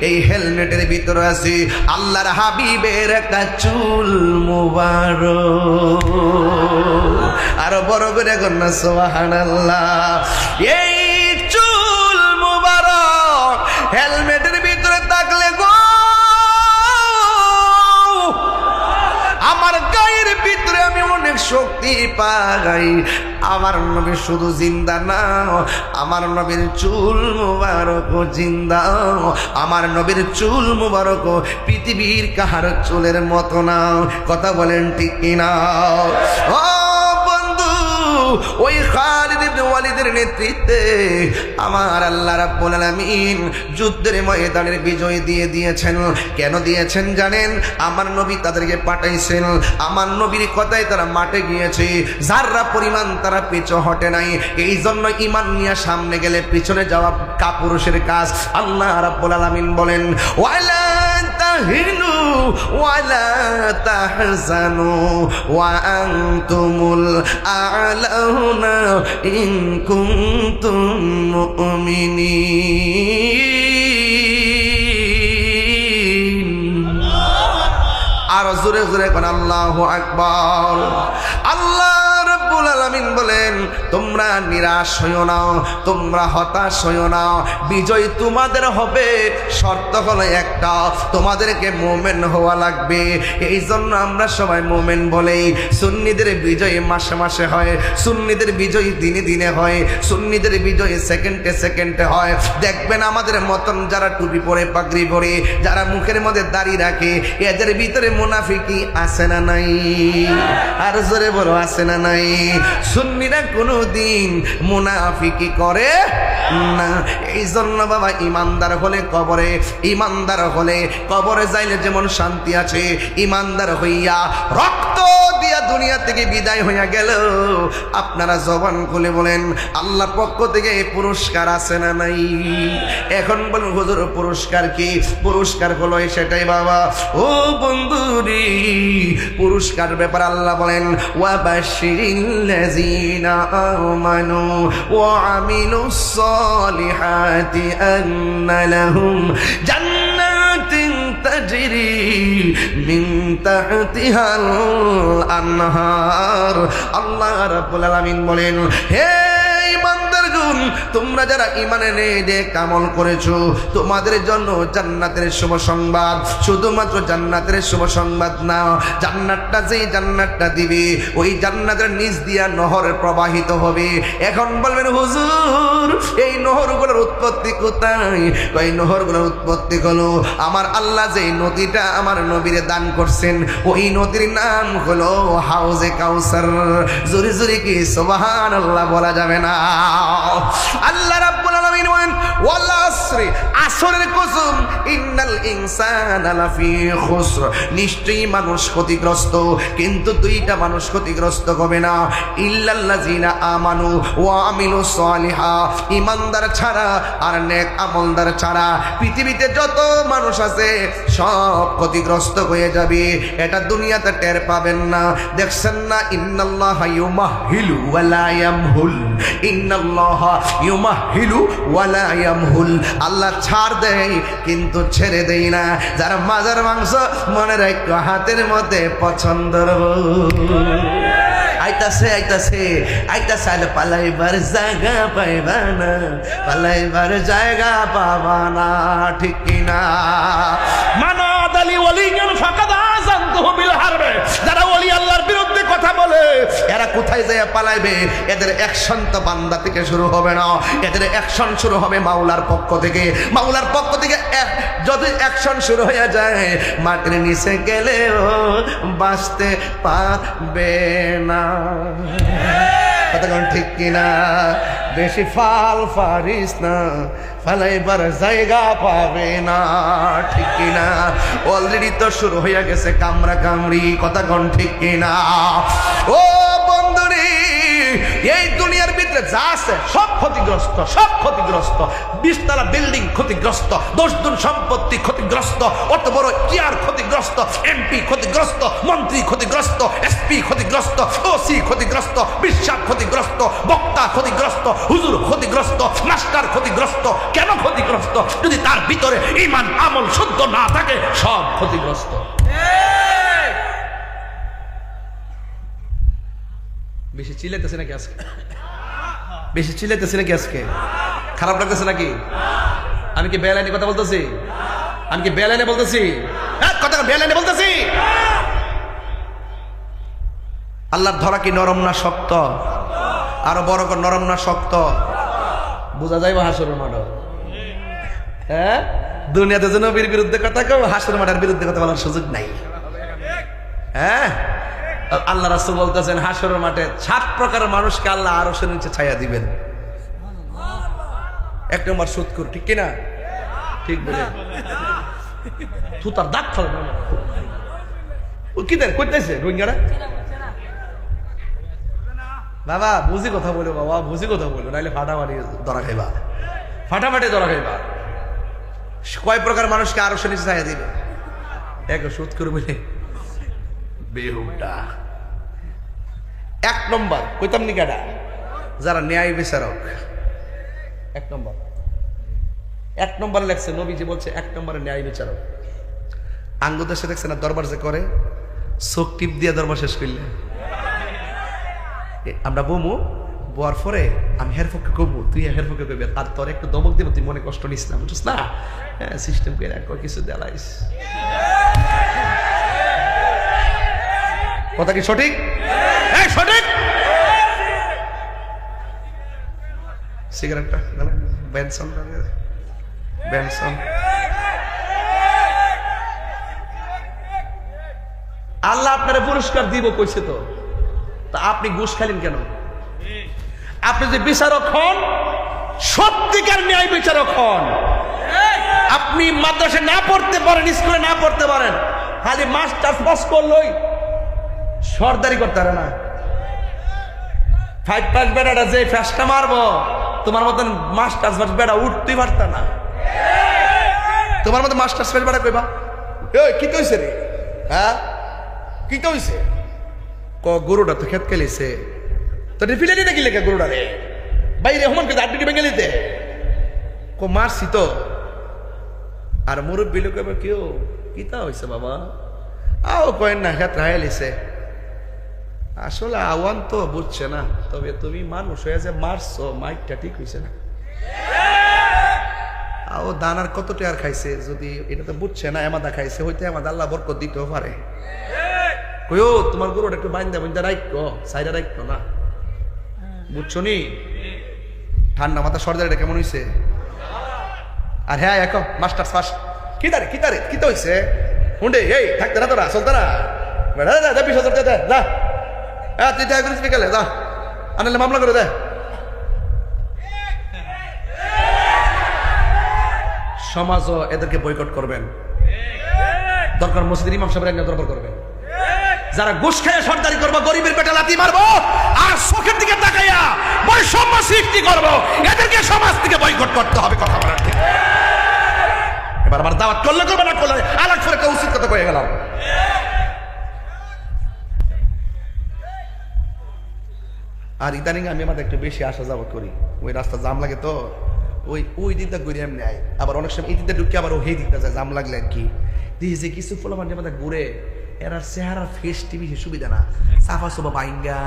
এই হেলমেটের ভিতরে আছে আল্লাহর হাবিবের একটা চুল মুবারক। আরো বড় করে কন্যা সুবহানাল্লাহ। এই চুল মুবারক হেলমেটের ভিতরে থাকলে গো, আমার গায়ের ভিতরে আমি অনেক শক্তি পাই। আমার নবী শুধু জিন্দা না, আমার নবীর চুল মুবারক জিন্দা। আমার নবীর চুল মুবারক পৃথিবীর কাহার চুলের মতো না। কথা বলেন ঠিক কিনা? ও বন্ধু, ওই খালিদ ইবনে ওয়ালিদের নেতৃত্বে আমার আল্লাহ রাব্বুল আলামিন যুদ্ধের ময়দানের বিজয় দিয়ে দিয়েছেন। কেন দিয়েছেন জানেন? আমার নবী তাদেরকে পাঠাইছেন, আমার নবীর কথায় তারা মাঠে গিয়েছে, যাররা পরিমাণ তারা পিছু হটে নাই। এই জন্য ঈমান নিয়ে সামনে গেলে পিছনে যাওয়া কাপুরুষের কাজ। আল্লাহ রাব্বুল আলামিন বলেন, ওয়ালা তাহিনু ওয়ালা তাহজানু ওয়া আনতুমুল আ'লাউনা ইন কুনতুম মুমিনিন। আর জোরে জোরে কোন আল্লাহু আকবার। আল্লাহ রাব্বুল আলামিন বলেন, তোমরা নিরাশ হইও না, তোমরা হতাশ হইও না, বিজয় তোমাদের হবে। শর্ত হলো একটা, তোমাদেরকে মুমিন হওয়া লাগবে। এই জন্য আমরা সবাই মুমিন বলেই। সুন্নিদের বিজয় মাসে মাসে হয়, সুন্নিদের বিজয় দিনে দিনে হয়, সুন্নিদের বিজয় সেকেন্ডে সেকেন্ডে হয়। দেখবেন আমাদের মতন যারা টুপি পরে, পাগড়ি পরে, যারা মুখের মধ্যে দাড়ি রাখে, এদের ভিতরে মুনাফিকি আছে না নাই? আর জোরে বলো, আছে না নাই? সুন্নিরা কোনোদিন মুনাফিকি করে না। এই জন্য বাবা, ইমানদার হলে কবরে, ইমানদার হলে কবরে যাইলে যেমন শান্তি আছে, ইমানদার হইয়া রক্ত দিয়া দুনিয়া থেকে বিদায় হইয়া গেল, আপনারা জবান খুলে বলেন আল্লাহর পক্ষ থেকে পুরস্কার আছে না নাই? এখন বলুন হুজুর পুরস্কার কি? পুরস্কার হলো সেটাই বাবা। ও বন্ধুরি, পুরস্কার ব্যাপার আল্লাহ বলেন, ওয়াবাশশিরিল্লাযীনা আমানু ওয়া আমিলুস সালিহাতি আন্না লাহুম জান্নাতিন তাজরি মিন তাহতিহাল আনহার। আল্লাহ রাব্বুল আলামিন বলেন, হে ইমানদারগণ, তোমরা যারা ঈমানে নেক আমল করেছো, তোমাদের জন্য জান্নাতের শুভ সংবাদ। শুধুমাত্র জান্নাতের শুভ সংবাদ না, জান্নাতটা যেই জান্নাতটা দিবে, ওই জান্নাতের নিচ দিয়া নহর প্রবাহিত হবে। এখন বলবেন হুজুর, এই নহরগুলোর উৎপত্তি কোথায়? ওই নহরগুলোর উৎপত্তি হলো আমার আল্লাহ যেই নদীটা আমার নবীরে দান করছেন, ওই নদীর নাম হলো হাউজে কাউসার। জোরে জোরে কি সুবহানাল্লাহ বলা যাবে না? আল্লাহ রাব্বুল আলামিন বলেন, ওয়াল আসরি, আসরের কসম, ইন্নাল ইনসানা লাফি খুসর, নিশ্চয়ই মানুষ ক্ষতিগ্রস্ত। কিন্তু দুইটা মানুষ ক্ষতিগ্রস্ত হবে না, ইল্লাল্লাযিনা আমানু ওয়া আমিলুস সালিহাত, ঈমানদার ছাড়া আর নেক আমলদার ছাড়া পৃথিবীতে যত মানুষ আছে সব ক্ষতিগ্রস্ত হয়ে যাবে। এটা দুনিয়াতে টের পাবেন না। দেখছেন না, ইন্নাল্লাহা ইউমাহিলু ওয়া লা ইয়ামহুল, ইন্নাল্লাহা ইউমাহিলু ওয়া লা ইয়ামহুল। আল্লাহ ছাড় দেয় কিন্তু ছেড়ে দেয় না। যারা মাজার মাংস মনে রাখো হাতের মধ্যে পছন্দ। আইতাছে আইতাছে আইতাছে, আলে পালাইবার জায়গা পাইবা না, পালাইবার জায়গা পাবা না, ঠিক কিনা? মানাদালি ওয়ালিয়ান ফাকাদ আযানতুহু বিল হারবে। যারা ওলি আল্লাহর বিরুদ্ধে কথা বলে রে এরা কোথায় যায় পালাইবে? এদের অ্যাকশন তো বান্দা থেকে শুরু হবে না, এদের অ্যাকশন শুরু হবে মাওলার পক্ষ থেকে। মাওলার পক্ষ থেকে যদি অ্যাকশন শুরু হয়ে যায়, মাটির নিচে গেলেও বাঁচতে পারবে না। কতক্ষণ ঠিক কিনা? বেশি ফাল ফারিস না, ফালাইবার জায়গা পাবে না, ঠিক কিনা? অলরেডি তো শুরু হয়ে গেছে কামড়া কামড়ি। কতক্ষণ ঠিক কিনা? ও বন্ধুরি, এই দুনিয়ার ভিতরে যা আছে সব ক্ষতিগ্রস্ত, সব ক্ষতিগ্রস্ত। 20 তলা বিল্ডিং ক্ষতিগ্রস্ত, 10 গুণ সম্পত্তি ক্ষতিগ্রস্ত, অত বড় চেয়ার ক্ষতিগ্রস্ত, এমপি ক্ষতিগ্রস্ত, মন্ত্রী ক্ষতিগ্রস্ত, এসপি ক্ষতিগ্রস্ত, ওসি ক্ষতিগ্রস্ত, বিশ্বাস ক্ষতিগ্রস্ত, বক্তা ক্ষতিগ্রস্ত, হুজুর ক্ষতিগ্রস্ত, মাস্টার ক্ষতিগ্রস্ত। কেন ক্ষতিগ্রস্ত? যদি তার ভিতরে ঈমান আমল শুদ্ধ না থাকে, সব ক্ষতিগ্রস্ত। বেশি চিল্লাইতেছে নাকি আজকে? বেশি চিল্লাইতেছে নাকি আজকে? খারাপ লাগতেছে নাকি? আমি কি বেলাইনে কথা বলতেছি? আমি কি বেলাইনে বলতেছি? কথা বেলাইনে বলতেছি? আল্লাহর ধরা কি নরম না শক্ত? আরো বড় করে নরম না শক্ত? বোঝা যাইব হাসরের মাঠ। হ্যাঁ, দুনিয়াতে যে নবীর বিরুদ্ধে কথা কেউ, হাসরের মাঠের বিরুদ্ধে কথা বলার সুযোগ নাই। হ্যাঁ, আল্লাহ রাসূল বলতেছেন হাসরের মাঠে 7 প্রকারের মানুষকে আল্লাহ আরশের নিচে ছায়া দিবেন। 1 নম্বর সুদখোর, ঠিক কিনা? ঠিক বলে তুতার দাঁত ফেলে ও কি দেন কইতেছে রোহিঙ্গারা। বাবা বুঝি কথা বলো, বাবা বুঝি কথা বলো, নাইলে ফাটাফাটি ধরা খাইবা, ফাটাফাটি ধরা খাইবা। কয় প্রকার মানুষকে আরশের নিচে ছায়া দিবে? 1 সুদখোর বলে বেহুদা। 1 নম্বর কইতাম নি কেডা? যারা ন্যায় বিচারক। 1 নম্বর, 1 নম্বর লেখছে নবীজি বলছে 1 নম্বরে ন্যায় বিচারক। আঙ্গুদের সাথে দেখছে না দরবার যে করে, চোখ টিপ দিয়ে দরবার শেষ করলে আমরা বমু, বোয়ার পরে আমি হের পক্ষে কবু, তুই হের পক্ষে কবি, আর তোর একটু দমক দিব, তুই মনে কষ্ট নিস না, বুঝছিস না? হ্যাঁ, সিস্টেম করে কিছু দেলাইস। কথা কি সঠিক? হ্যাঁ সঠিক। সিগারেটটা বেনসন, বেনসন। আল্লাহ আপনারা পুরস্কার দিব কইছে তো, তা আপনি ঘুষ খাইলেন কেন? আপনি যে বিচারক হন, সত্যিকার ন্যায় বিচারক হন। আপনি মাদ্রাসায় না পড়তে পারেন, স্কুলে না পড়তে পারেন, খালি মাস্টার পাস করলই সরদারি করতে পারে না। 5 পাস বেড়াটা যে ফ্যাসটা মারবো, তোমার মতন মাস্টার্স পাস বেড়া উঠতেই পারত না। তোমার মতো মাস্টার্স পাস বেড়া কইবা কি তো হইছে রে? হ্যাঁ কি তো হইছে? গরুটা তো খেত খেলিছে, তো ফিলে দিতে কি লেখা গরুটা রে বাইরে রহমানকে আড্ডি ভেঙে দিতে মারছি তো। আর মুরব্বী লোক এবার কেউ কিতা হয়েছে বাবা, আও কয়েন না খেত রাহেলিছে। আসলে আওয়ান তো বুঝছে না, তবে তুমি মানুষ হয়ে যে মারছো, মাইকটা ঠিক হয়েছে না। আও দানার কত টেয়ার খাইছে, যদি এটা তো বুঝছে না, এমাদা খাইছে, হইতে এমাদা আল্লাহ বরকত দিতেও পারে। কইও তোমার গরুটা একটু বাইন্দা বাইন্দা রাখো, সাইডা রাখো না, বুঝছো নি? ঠান্ডা মাথা সর্দারিটা কেমন হইছে? আর হ্যাঁ এখন মাস্টার্স ফার্স্ট কি তারে কি তারে কি তো হইছে? হুন্ডে এই থাকতে না, তোরা চলতে না, বেড়া যা 20,000 দে যা, হ্যাঁ তুই দেখা করিস বিকালে যা, আনালে মামলা করে দে। সমাজও এদেরকে বয়কট করবেন, দরকার মসজিদের ইমাম সাহেবের একটা দরবার করবেন। যারা ঘুষ খেয়ে সরদারি করবো, গরিবের পেটে লাথি মারবো, আর চোখের দিকে তাকাইয়া বৈষম্য সৃষ্টি করবো, এদেরকে সমাজ থেকে বয়কট করতে হবে। কথা বলার ঠিক এবার আমার দাওয়াত করলে করবে না করলে আলাগ করে একটা উচিত কথা কয়ে গেলাম। আর ইদানিং আমি আমাদের একটু বেশি আসা যাওয়া করি, ওই রাস্তা জাম লাগে তো, ওই দিকটা ঘুরে এমনি আয়, আবার অনেক সময় এই দিকটা ঢুকে আবার ওই দিকটা যায়, জাম লাগলে আর কি। দিয়েছে কিছু ফলো মানে আমাদের ঘুরে এরা চেহারার ফেস টিভি সুবিধা না, সাফা সোফা বাইঙ্গা,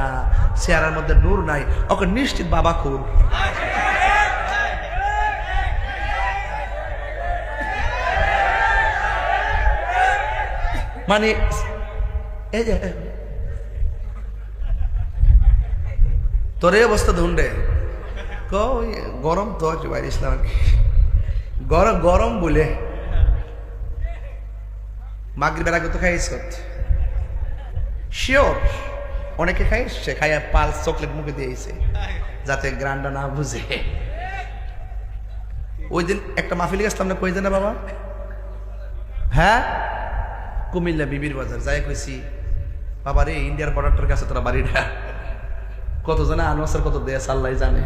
চেহারার মধ্যে নূর নাই, ওকে নিশ্চিত বাবা খুন। মানে এই যে তোর এই অবস্থা ধুন্ডে গরম তো বাইরে ইসলাম গরম গরম বলে মাগরিবের আগে তো খাইছ শিওর অনেকে খাইছে খাইয়া পালস চকলেট মুখে দিয়েছে যাতে গ্রান্ডা না বুঝে। ওই দিন একটা মাহফিল গেছিলাম না কই না বাবা, হ্যাঁ কুমিল্লা বিবির বাজার যাই কইছি বাবা রে ইন্ডিয়ার বর্ডারটার কাছে তোরা বাড়িটা কত জানে আনোয়ার কত দেশ আল্লাহ জানে।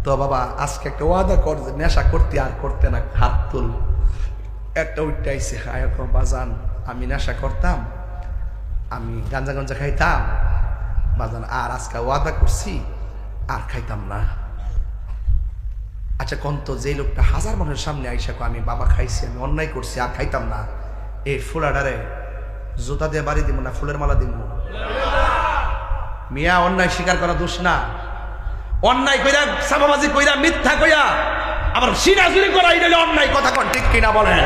তো বাবা আজকে একটা ওয়াদা কর যে নেশা করতে আর করতে না, হাত তুল। একটা উঠতে বাজান আমি নেশা করতাম, আমি গাঞ্জা গঞ্জা খাইতাম বাজান, আর আজকে ওয়াদা করছি আর খাইতাম না। আচ্ছা কোন তো যে লোকটা হাজার মানুষের সামনে আইসা আমি বাবা খাইছি, আমি অন্যায় করছি আর খাইতাম না, এই ফুলাডারে জুতা দিয়ে বাড়ি দিব না ফুলের মালা দিব? মিয়া অন্যায় স্বীকার করা দোষ না, অন্যায় কইরা সাবাবাজি কইরা মিথ্যা কইরা আবার সিনাজুরি করা এটা অন্যায়। কথা কোন ঠিক কিনা বলেন?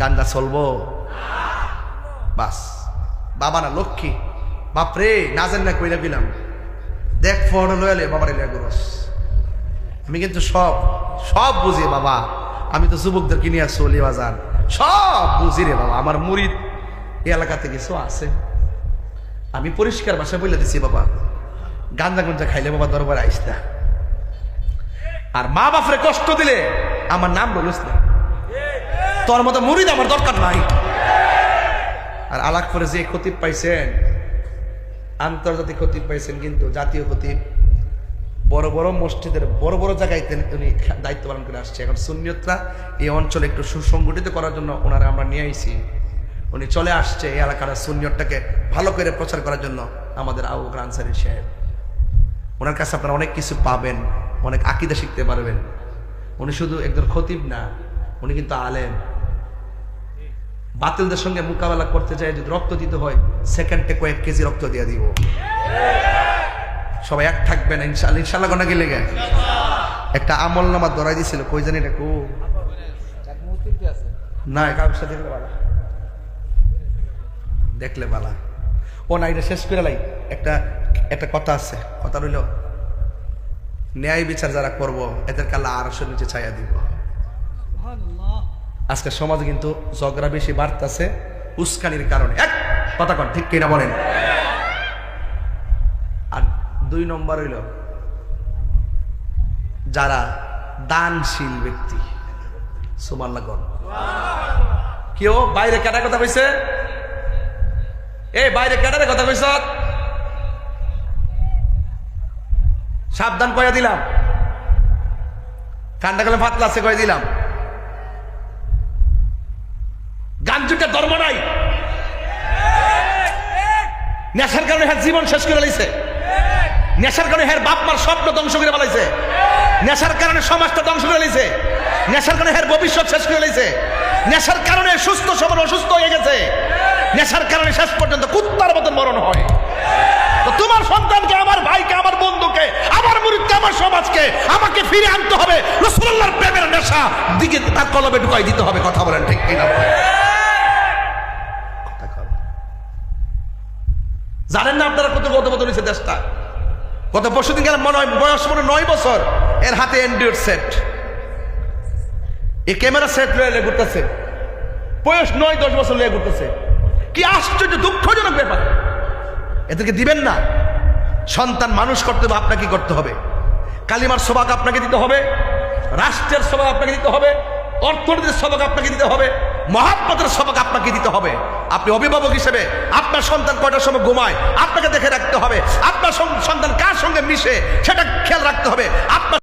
গান্দা চলবো বাস বাবা না লক্ষ্মী বাপরে নাজেন না কইরা গেলাম দেখ ফোন লয়ালে বাবার এলাকারস। আমি কিন্তু সব সব বুঝি বাবা, আমি তো যুবকদের কিনে চলি বাজার সব বুঝি রে বাবা। আমার মুরিদ এই এলাকাতে কিছু আছে, আমি পরিষ্কার ভাষা বলে দিছি বাবা গাঞ্জা গঞ্জা খাইলে বাবা দরবার আইস না, আর মা বাপরে কষ্ট দিলে আমার নাম বলিস না, তোর মতো মুরিদ আমার দরকার নাই। আর আলাক করে যে খতিব পাইছেন আন্তর্জাতিক খতিব পাইছেন, কিন্তু জাতীয় খতিব বড় বড় মসজিদের বড় বড় জায়গায় উনি দায়িত্ব পালন করে আসছে। এখন সুন্নিয়তরা এই অঞ্চলে একটু সুসংগঠিত করার জন্য ওনারা আমরা নিয়ে আইছি, উনি চলে আসছে এই এলাকার সুন্নিয়তটাকে ভালো করে প্রচার করার জন্য। আমাদের আবু বকর আনসারী সাহেব, ওনার কাছে আপনারা অনেক কিছু পাবেন, অনেক আকীদা শিখতে পারবেন। উনি শুধু একজন খতিব না, উনি কিন্তু আলেম। বাতিলদের সঙ্গে মোকাবেলা করতে চাই যদি রক্ত দিতে হয় সেকেন্ডে কয়েক কেজি রক্ত দিয়ে দিব। সবাই এক থাকবেন ইনশাআল্লাহ। ইনশাআল্লাহ কোনা গেলে গে একটা আমল নামা ধরাই দিছিল, কই জানি এটা কো না কাগজটা দেখলে বালা, দেখলে বালা। ও না এটা শেষ করে লাই। একটা একটা কথা আছে, কথা রইল ন্যায় বিচার যারা করব এদের কাল্লা আরশের নিচে ছায়া দিব। আজকে সমাজে কিন্তু ঝগড়া বেশি বাড়তেছে উস্কানির কারণে। এক কথা কন ঠিক কিনা বলেন? আর 2 নম্বর হইল যারা দানশীল ব্যক্তি। সুবহানাল্লাহ কোন কেউ বাইরে কাটা কথা কইছে, এই বাইরে কাটারে কথা কইছ সাবধান কইয়া দিলাম, কান্ডা গেলে ফাতলা আছে কয়ে দিলাম। গাঞ্জুটা ধর্ম নাই, নেশার কারণে হ্যাঁ জীবন শেষ করে লাইছে, নেশার কারণে হ্যাঁ বাপ মার স্বপ্ন ধ্বংস করে ফেলাইছে, নেশার কারণে সমাজটা ধ্বংস করে লাইছে, নেশার কারণে হ্যাঁ ভবিষ্যৎ শেষ করে লাইছে, নেশার কারণে সুস্থ সবল অসুস্থ হয়ে গেছে, নেশার কারণে শেষ পর্যন্ত কুত্তার মতন মরণ হয়। তো তোমার সন্তানকে, আমার ভাইকে, আমার বন্ধুকে, আমার মুরিদকে, আমার সমাজকে আমাকে ফিরে আনতে হবে রাসূলুল্লাহর প্রেমের নেশা দিকে তার কলবে ঢুকাই দিতে হবে। কথা বলেন ঠিক কিনা? জানেন না আপনারা কত গত বছর হয়েছে দেশটা? গত পরশুদিন গেলাম, বয়স মনে 9 বছর, এর হাতে অ্যান্ড্রয়েড সেট, এই ক্যামেরা সেট লয়ে ঘুরতেছে, বয়স 9-10 বছর লয়ে ঘুরতেছে। কি আশ্চর্য দুঃখজনক ব্যাপার। এদেরকে দিবেন না। সন্তান মানুষ করতে হবে আপনাকে কি করতে হবে? কালিমার সবাক আপনাকে দিতে হবে, রাষ্ট্রের সবাক আপনাকে দিতে হবে, অর্থনীতির সবাক আপনাকে দিতে হবে, মহাব্বতের সবাক আপনাকে দিতে হবে। আপনি অভিভাবক হিসেবে আপনার সন্তান কয়টার সময় ঘুমায় আপনাকে দেখে রাখতে হবে, আপনার সন্তান কার সঙ্গে মিশে সেটা খেয়াল রাখতে হবে। আপনার